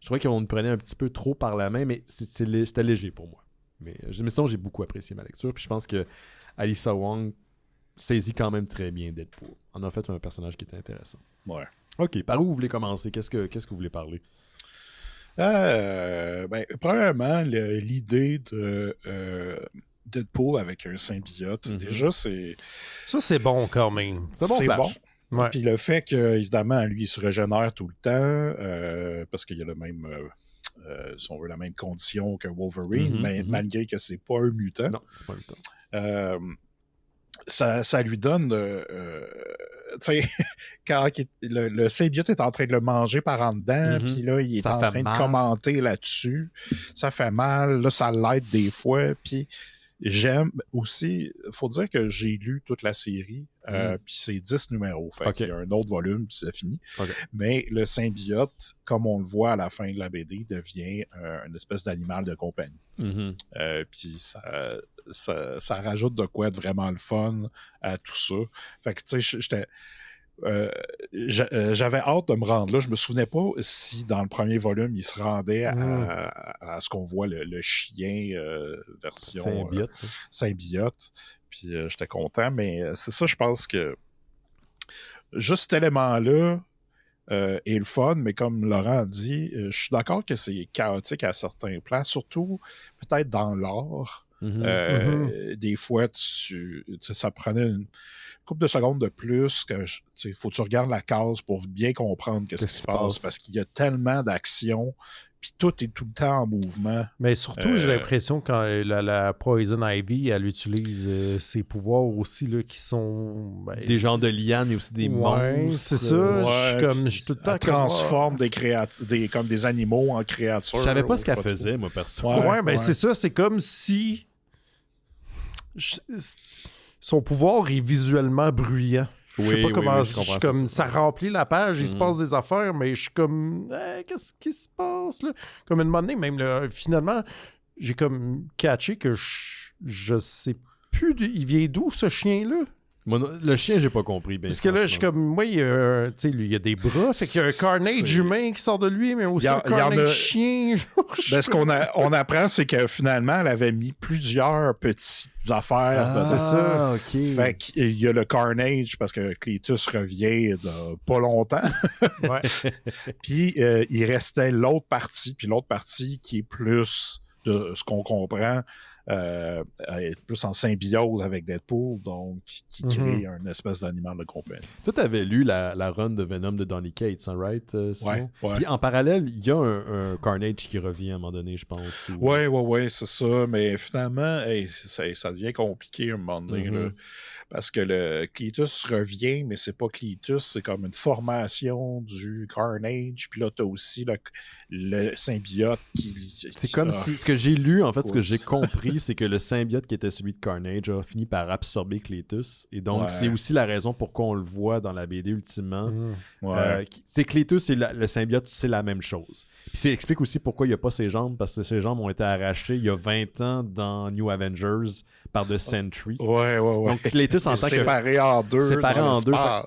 Je trouvais qu'on nous prenait un petit peu trop par la main, mais c'était léger pour moi. Mais sinon, j'ai beaucoup apprécié ma lecture. Puis je pense que Alyssa Wong saisit quand même très bien Deadpool. On a fait un personnage qui était intéressant. Ouais. OK, par où vous voulez commencer? Qu'est-ce que vous voulez parler? Premièrement, l'idée de Deadpool avec un symbiote, déjà, c'est... Ça, c'est bon quand même. C'est bon. Ouais. Puis le fait qu'évidemment, lui, il se régénère tout le temps, parce qu'il y a le même... si on veut, la même condition que Wolverine, mais malgré que c'est pas un mutant. Non, c'est pas un mutant. Ça lui donne... tu sais, quand le symbiote est en train de le manger par en dedans, puis là, il est en train de commenter là-dessus. Ça fait mal. Là, ça l'aide des fois. Puis j'aime aussi... faut dire que j'ai lu toute la série, puis c'est 10 numéros. Fait qu'il y a un autre volume, puis c'est fini. Mais le symbiote, comme on le voit à la fin de la BD, devient une espèce d'animal de compagnie. Puis ça rajoute de quoi être vraiment le fun à tout ça. Fait que, tu sais, j'avais hâte de me rendre là. Je me souvenais pas si dans le premier volume, il se rendait à ce qu'on voit le chien version symbiote. Puis j'étais content, mais c'est ça, je pense que juste cet élément-là est le fun, mais comme Laurent a dit, je suis d'accord que c'est chaotique à certains plans, surtout peut-être dans l'art. Des fois, ça prenait une couple de secondes de plus que faut que tu regardes la case pour bien comprendre qu'est-ce qui se passe, parce qu'il y a tellement d'actions, puis tout est tout le temps en mouvement. Mais surtout, j'ai l'impression quand la Poison Ivy, elle utilise ses pouvoirs aussi, là, qui sont... des genres de lianes et aussi des monstres. C'est ça. Je suis tout le temps... Elle transforme comme des animaux en créatures. Je savais pas ce qu'elle faisait, moi, perso. C'est ça. C'est comme si... son pouvoir est visuellement bruyant. Je sais pas comment... ça remplit la page, il se passe des affaires, mais je suis comme... qu'est-ce qui se passe, là? Comme une moment donné, même, là, finalement, j'ai comme catché que je sais plus... il vient d'où, ce chien-là? Le chien, j'ai pas compris. Parce que là, je suis comme... Moi, il y a des bras, fait qu'il y a un Carnage humain qui sort de lui, mais aussi un Carnage chien. Ce qu'on apprend, c'est que finalement, elle avait mis plusieurs petites affaires. C'est ça. OK. Fait qu'il y a le Carnage, parce que Cletus revient de pas longtemps. Puis il restait l'autre partie, qui est plus de ce qu'on comprend être plus en symbiose avec Deadpool, donc qui crée une espèce d'animal de compagnie. Toi, tu avais lu la run de Venom de Donny Cates, hein, right, Simon? Ouais. Puis en parallèle, il y a un Carnage qui revient à un moment donné, je pense. Ouais, c'est ça. Mais finalement, ça devient compliqué à un moment donné. Là, parce que le Cletus revient, mais c'est pas Cletus, c'est comme une formation du Carnage. Puis là, t'as aussi le symbiote qui... C'est comme si... Ce que j'ai lu, en fait, ce que j'ai compris, c'est que le symbiote qui était celui de Carnage a fini par absorber Cletus. Et donc, c'est aussi la raison pourquoi on le voit dans la BD ultimement. C'est Cletus et le symbiote, c'est la même chose. Puis ça explique aussi pourquoi il n'y a pas ses jambes, parce que ses jambes ont été arrachées il y a 20 ans dans New Avengers par The Sentry. Ouais. Donc Cletus en tant que... Séparé en deux.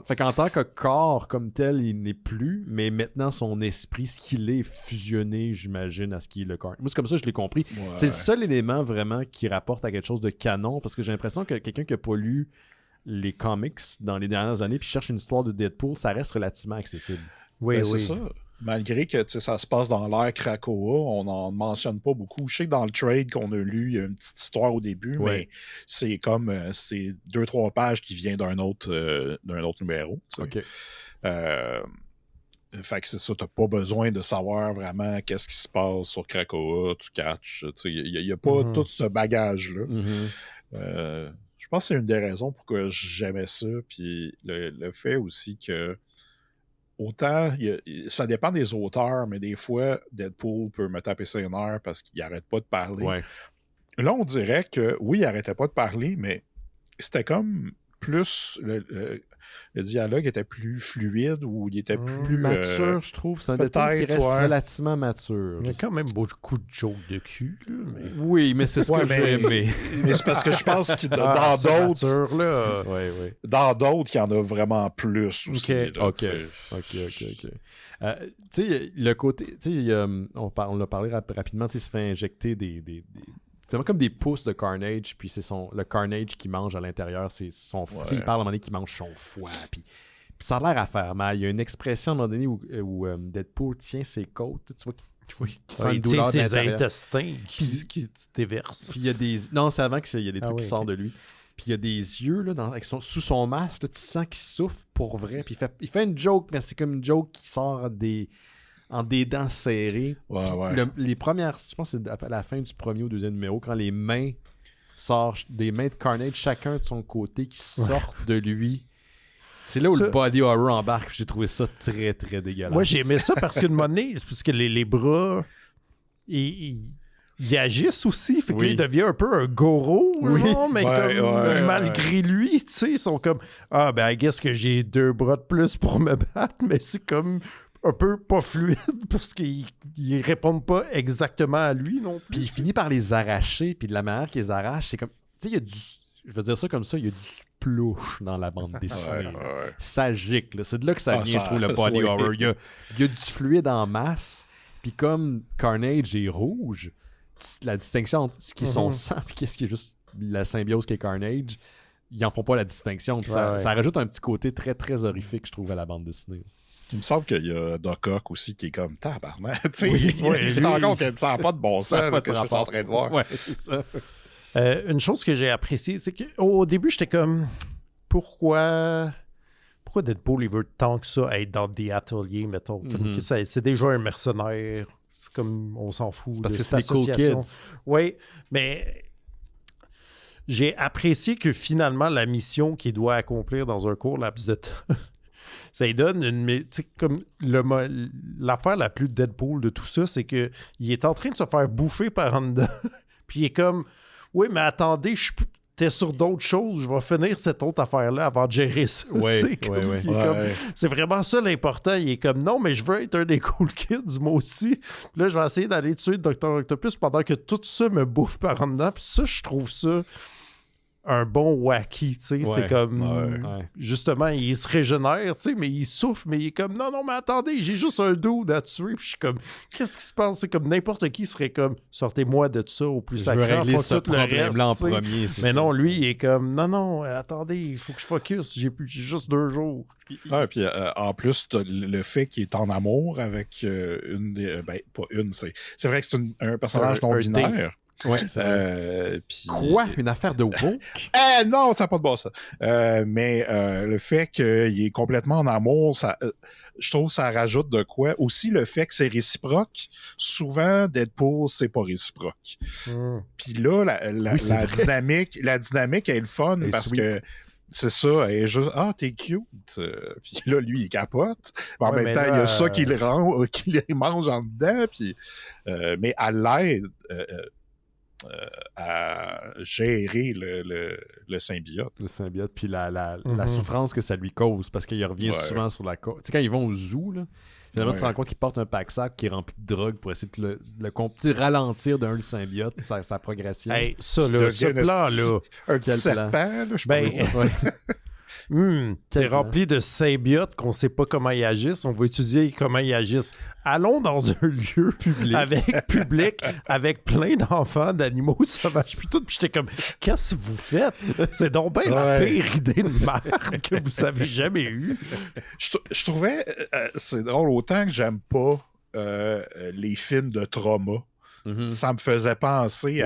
Fait qu'en tant que corps comme tel, il n'est plus, mais maintenant son esprit, ce qu'il est fusionné, j'imagine, à ce qui est le corps. Moi, c'est comme ça que je l'ai compris. Ouais. C'est le seul élément vraiment qui rapporte à quelque chose de canon, parce que j'ai l'impression que quelqu'un qui n'a pas lu les comics dans les dernières années puis cherche une histoire de Deadpool, ça reste relativement accessible. Oui. C'est ça. Malgré que ça se passe dans l'ère Krakoa, on n'en mentionne pas beaucoup. Je sais que dans le trade qu'on a lu, il y a une petite histoire au début, mais c'est comme c'est 2-3 pages qui vient d'un autre numéro. OK. Fait que c'est ça, t'as pas besoin de savoir vraiment qu'est-ce qui se passe sur Krakoa, tu catches. Il n'y a pas tout ce bagage-là. Je pense que c'est une des raisons pourquoi j'aimais ça. Puis le fait aussi que autant, ça dépend des auteurs, mais des fois, Deadpool peut me taper ses nerfs parce qu'il n'arrête pas de parler. Ouais. Là, on dirait que, oui, il n'arrêtait pas de parler, mais c'était comme plus... Le dialogue était plus fluide ou il était plus mature, je trouve. C'est un Deadpool qui reste relativement mature. Il y a quand même beaucoup de jokes de cul. Là, mais... Oui, mais c'est ce que j'ai aimé. Mais c'est parce que je pense que dans d'autres, il y en a vraiment plus aussi. OK. Tu sais, le côté... Tu sais, on l'a parlé rapidement, tu sais, il se fait injecter des c'est vraiment comme des pouces de Carnage, puis c'est le Carnage qui mange à l'intérieur, c'est son foie. Il parle à un moment donné qu'il mange son foie, puis ça a l'air à faire mal. Il y a une expression à un moment donné où Deadpool tient ses côtes, tu vois qu'il sent une douleur ses intestins qui se déversent. Puis il y a des... Non, c'est avant qu'il y a des trucs qui sortent de lui. Puis il y a des yeux là, sous son masque, là, tu sens qu'il souffle pour vrai. Puis il fait une joke, mais c'est comme une joke qui sort en des dents serrées. Les premières, je pense que c'est à la fin du premier ou deuxième numéro, quand les mains sortent, des mains de Carnage, chacun de son côté, qui sortent de lui. C'est là où le body horror embarque. J'ai trouvé ça très, très dégueulasse. Moi, j'ai aimé ça parce qu'une monnaie, c'est parce que les bras, ils agissent aussi. Fait qu'il devient un peu un Goro, mais malgré lui, tu sais, ils sont comme I guess que j'ai 2 bras de plus pour me battre, mais c'est comme un peu pas fluide parce qu'ils répondent pas exactement à lui non plus. Puis il finit par les arracher, puis de la manière qu'ils les arrachent, c'est comme... Tu sais, il y a du... Je veux dire ça comme ça, il y a du splouche dans la bande dessinée. Ça gicle, là. C'est de là que ça vient, je trouve, le body horror. Il y a du fluide en masse, puis comme Carnage est rouge, la distinction entre ce qui est son sang et qu'est-ce qui est juste la symbiose qui est Carnage, ils en font pas la distinction. Ça rajoute un petit côté très, très horrifique, je trouve, à la bande dessinée. Il me semble qu'il y a Doc Ock aussi qui est comme tabarnak. Il se rend compte qu'il ne sent pas de bon sens que je suis en train de voir. Ouais, c'est ça. Une chose que j'ai appréciée, c'est qu'au début, j'étais comme pourquoi Deadpool il veut tant que ça être dans des ateliers, mettons. Comme que c'est déjà un mercenaire. C'est comme on s'en fout. C'est parce que c'est des cool kids. Oui, mais j'ai apprécié que finalement la mission qu'il doit accomplir dans un court laps de temps. Ça lui donne une... comme l'affaire la plus Deadpool de tout ça, c'est qu'il est en train de se faire bouffer par en dedans. Puis il est comme... Oui, mais attendez, t'es sur d'autres choses. Je vais finir cette autre affaire-là avant de gérer ça. C'est vraiment ça l'important. Il est comme, non, mais je veux être un des cool kids, moi aussi. Puis là, je vais essayer d'aller tuer le Dr. Octopus pendant que tout ça me bouffe par en dedans. Puis ça, je trouve ça... un bon wacky, tu sais, c'est comme justement, il se régénère, tu sais, mais il souffre, mais il est comme non, mais attendez, j'ai juste un dude à tuer, puis je suis comme, qu'est-ce qui se passe? C'est comme n'importe qui serait comme, sortez-moi de ça au plus sacré, je veux régler ce tout le reste, en premier, mais non, lui, il est comme, non, attendez, il faut que je focus, j'ai juste 2 jours. Puis en plus, t'as le fait qu'il est en amour avec une des, pas une, c'est vrai que c'est un personnage non binaire. Ouais, puis... Quoi? Une affaire de woke? Non, ça n'a pas de bon ça. Mais le fait qu'il est complètement en amour, je trouve que ça rajoute de quoi. Aussi, le fait que c'est réciproque. Souvent, Deadpool, c'est pas réciproque. Puis là, la dynamique est le fun parce que c'est ça, elle est juste « Ah, t'es cute! » Puis là, lui, il capote. Mais en même temps, il y a ça qui le mange en dedans. Puis, mais à l'aide à gérer le symbiote. Le symbiote, puis la souffrance que ça lui cause, parce qu'il revient souvent sur la cause. Tu sais, quand ils vont au zoo, là, finalement, tu te rends compte qu'il porte un pack-sac qui est rempli de drogue pour essayer de le ralentir d'un le symbiote, sa progression. Hey, ça, là, ce plan-là. Un petit serpent, là, je pense. C'est rempli de symbiotes qu'on ne sait pas comment ils agissent. On va étudier comment ils agissent. Allons dans un lieu public avec plein d'enfants, d'animaux sauvages. Puis j'étais comme, qu'est-ce que vous faites? C'est donc bien la pire idée de merde que vous avez jamais eue. Je trouvais, c'est drôle, autant que j'aime pas les films de trauma. Ça me faisait penser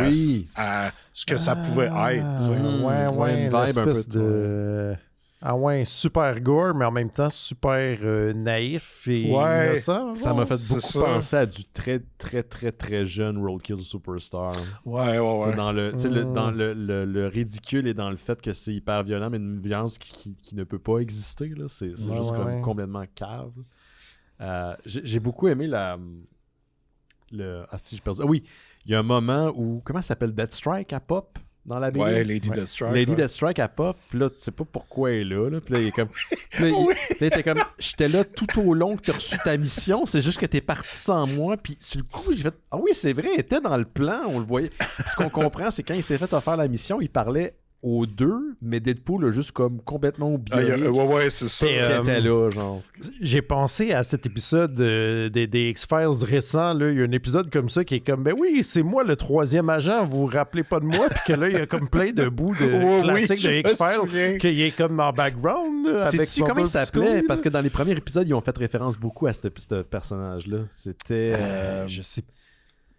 à ce que ça pouvait être. Une vibe un peu de... Ah ouais, super gore, mais en même temps super naïf et innocent. Ça m'a fait beaucoup penser à du très, très, très, très jeune Roadkill Superstar. Ouais. C'est dans le ridicule et dans le fait que c'est hyper violent, mais une violence qui ne peut pas exister. Là. C'est juste comme complètement cave. J'ai beaucoup aimé oui, il y a un moment où... Comment ça s'appelle? Deathstrike à pop? Dans la BD. Ouais, Lady Deathstrike. Lady Deathstrike, elle pop, puis là, tu sais pas pourquoi elle est là. Puis là, il est comme. Puis là, il était comme. J'étais là tout au long que t'as reçu ta mission, c'est juste que t'es parti sans moi. Puis sur le coup, j'ai fait. Ah oui, c'est vrai, elle était dans le plan, on le voyait. Ce qu'on comprend, c'est quand il s'est fait offrir la mission, il parlait aux deux, mais Deadpool a juste comme complètement oublié. C'est ça. Qui était là, genre. J'ai pensé à cet épisode des X-Files récents. Là. Il y a un épisode comme ça qui est comme, ben oui, c'est moi le 3e agent, vous vous rappelez pas de moi? Puis que là, il y a comme plein de bouts de classiques de X-Files qu'il est comme en background. Sais-tu comment il s'appelait? Parce que dans les premiers épisodes, ils ont fait référence beaucoup à ce personnage-là. C'était... je sais pas.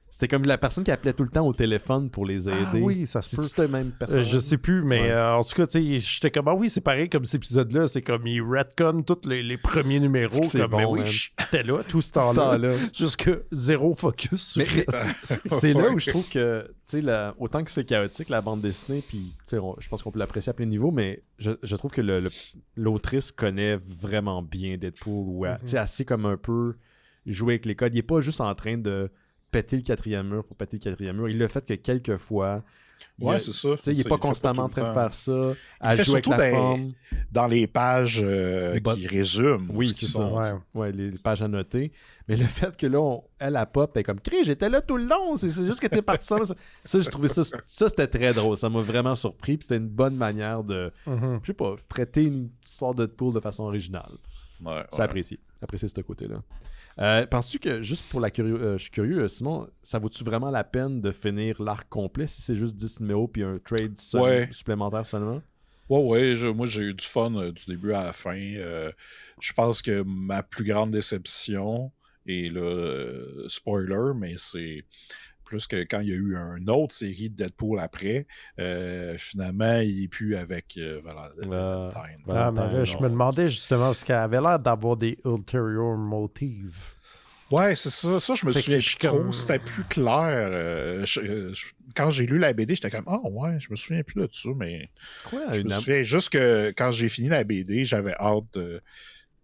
C'était comme la personne qui appelait tout le temps au téléphone pour les aider. Ah oui, ça se peut. C'est le même personnage. Je sais plus, mais en tout cas, tu sais, j'étais comme, ah oui, c'est pareil comme cet épisode-là. C'est comme, il retconne tous les premiers numéros. Comme, bon, mais oui, j'étais là tout ce temps-là. Jusque zéro focus. C'est là où je trouve que, tu sais, autant que c'est chaotique, la bande dessinée, puis, tu sais, je pense qu'on peut l'apprécier à plein niveau, mais je trouve que l'autrice connaît vraiment bien Deadpool, ou tu sais, assez comme un peu jouer avec les codes. Il est pas juste en train de péter le 4e mur pour péter le 4e mur. Il l'a fait que quelques fois. C'est ça. Il n'est pas constamment en train de faire ça. À jouer avec la forme. Dans les pages qui résument. Oui, c'est ça. Ouais, les pages à noter. Mais le fait que là, elle a pop, elle est comme, j'étais là tout le long. C'est juste que t'es parti sans. Ça, j'ai trouvé ça c'était très drôle. Ça m'a vraiment surpris. Puis c'était une bonne manière de, je sais pas, traiter une histoire de Deadpool de façon originale. C'est apprécié. Apprécié ce côté-là. Penses-tu que, juste pour je suis curieux, Simon, ça vaut-tu vraiment la peine de finir l'arc complet si c'est juste 10 numéros puis un trade supplémentaire seulement? Ouais, moi j'ai eu du fun du début à la fin. Je pense que ma plus grande déception, et là, spoiler, mais c'est plus que quand il y a eu une autre série de Deadpool après, finalement, il n'est plus avec Valentine. Je me demandais justement, parce qu'elle avait l'air d'avoir des ulterior motives. Ouais, c'est ça. Ça, je me souviens plus trop. C'était plus clair. Quand j'ai lu la BD, j'étais comme, je me souviens plus de ça, mais je me souviens juste que quand j'ai fini la BD, j'avais hâte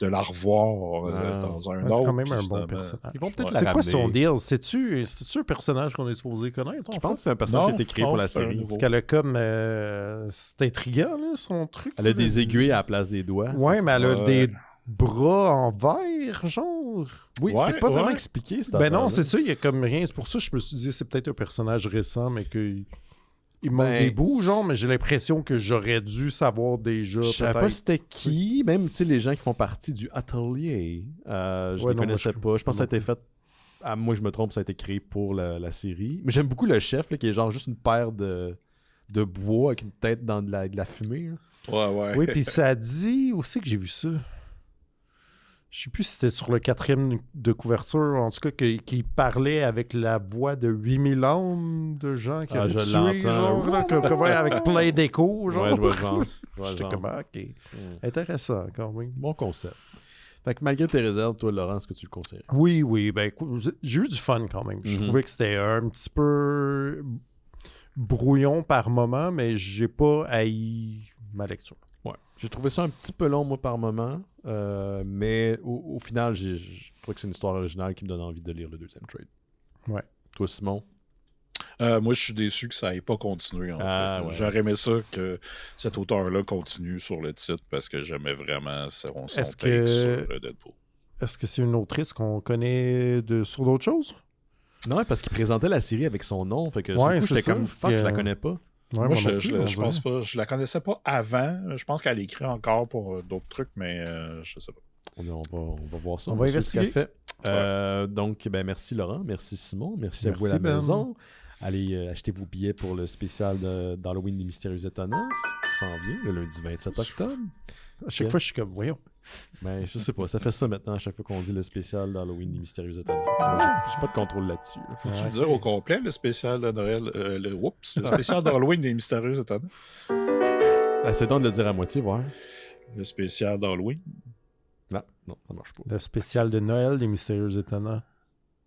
de la revoir dans un autre. C'est quand même un bon personnage. Ils vont peut-être c'est quoi son deal? C'est-tu un personnage qu'on est supposé connaître? Je pense que c'est un personnage qui a été créé pour la série. Parce qu'elle a comme... c'est intriguant, là, son truc. Elle a des aiguilles à la place des doigts. Ouais, mais elle a des bras en verre, genre. Oui, c'est pas vraiment expliqué, ça. Ben non, c'est ça, il y a comme rien. C'est pour ça que je me suis dit c'est peut-être un personnage récent, mais qu'il manque des bouts, genre, mais j'ai l'impression que j'aurais dû savoir déjà. Je savais pas c'était qui, même les gens qui font partie du atelier. Je les connaissais pas. Je pense que ça a été fait. Moi, je me trompe, ça a été créé pour la série. Mais j'aime beaucoup le chef, là, qui est genre juste une paire de bois avec une tête dans de la fumée. Là. Ouais. Oui, puis ça dit. Où c'est que j'ai vu ça? Je sais plus si c'était sur le 4e de couverture, en tout cas, qu'il parlait avec la voix de 8000 âmes de gens qui avaient tué, genre, là, avec plein d'échos, genre. Ouais, je vois le genre. J'étais comme, OK. Intéressant, quand même. Bon concept. Fait que malgré tes réserves, toi, Laurent, est-ce que tu le conseilles? Oui, ben écoute, j'ai eu du fun quand même. Je trouvais que c'était un petit peu brouillon par moment, mais j'ai pas haï ma lecture. Ouais. J'ai trouvé ça un petit peu long, moi, par moment, mais au final, je trouve que c'est une histoire originale qui me donne envie de lire le 2e trade. Ouais. Toi, Simon? Moi, je suis déçu que ça n'ait pas continué, en fait. Ouais. J'aurais aimé ça que cet auteur-là continue sur le titre parce que j'aimais vraiment son take sur Deadpool. Est-ce que c'est une autrice qu'on connaît sur d'autres choses? Non, parce qu'il présentait la série avec son nom, fait que j'étais comme, fuck, je la connais pas. Ouais, moi, je pense pas. Je la connaissais pas avant. Je pense qu'elle écrit encore pour d'autres trucs, mais je sais pas. On va voir ça. On va investiguer. Donc, merci Laurent, merci Simon, merci à vous à la maison. Allez acheter vos billets pour le spécial d'Halloween des Mystérieux Étonnants qui s'en vient le lundi 27 octobre. À chaque fois, je suis comme, voyons. Ben, je sais pas, ça fait ça maintenant à chaque fois qu'on dit le spécial d'Halloween des Mystérieux Étonnants. J'ai pas de contrôle là-dessus. Faut-tu le dire au complet, le spécial de Noël, le spécial d'Halloween des Mystérieux Étonnants? C'est donc de le dire à moitié, voir. Le spécial d'Halloween? Non, ça marche pas. Le spécial de Noël des Mystérieux Étonnants?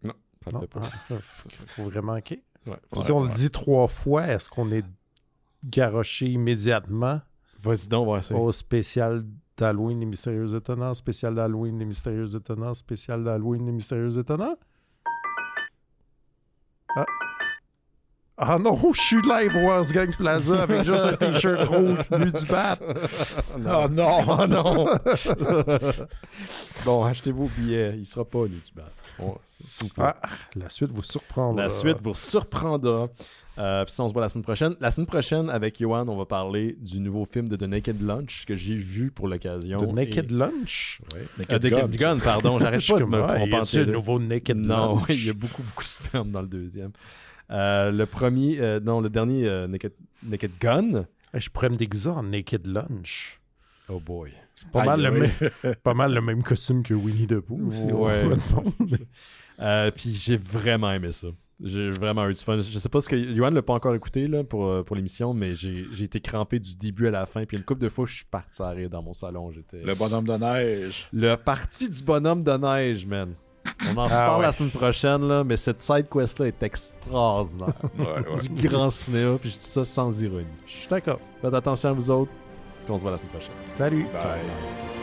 Non, ça le fait pas. Faut vraiment, OK. Ouais, si on le dit 3 fois, est-ce qu'on est garoché immédiatement? Vas-y donc, on va essayer. Au spécial d'Halloween des Mystérieux Étonnants, spécial d'Halloween des Mystérieux Étonnants, spécial d'Halloween des Mystérieux Étonnants? Ah non, je suis live au Wars Gang Plaza avec juste un t-shirt rouge nu du bat. Oh non! Bon, achetez vos billets, il sera pas nu du bat. La suite vous surprendra. La suite vous surprendra. Puis ça, on se voit la semaine prochaine. La semaine prochaine, avec Yoann, on va parler du nouveau film de The Naked Lunch que j'ai vu pour l'occasion. The Naked Lunch? Oui. Naked Gun, pardon. J'arrête pas de me tromper. C'est le nouveau Naked Lunch. Non, il y a beaucoup de sperme dans le deuxième. Le dernier Naked Gun. Je pourrais me déguiser en Naked Lunch. Oh boy. C'est pas mal le même costume que Winnie the Pooh. Ouais. Puis j'ai vraiment aimé ça. J'ai vraiment eu du fun. Je sais pas ce que Yoann l'a pas encore écouté là, pour l'émission, mais j'ai été crampé du début à la fin. Puis une couple de fois, je suis parti à rire dans mon salon. Le bonhomme de neige. Le parti du bonhomme de neige, man. On en reparle la semaine prochaine, là, mais cette side quest-là est extraordinaire. Du grand cinéma, puis je dis ça sans ironie. Je suis d'accord. Faites attention à vous autres, puis on se voit la semaine prochaine. Salut. Bye. Ciao.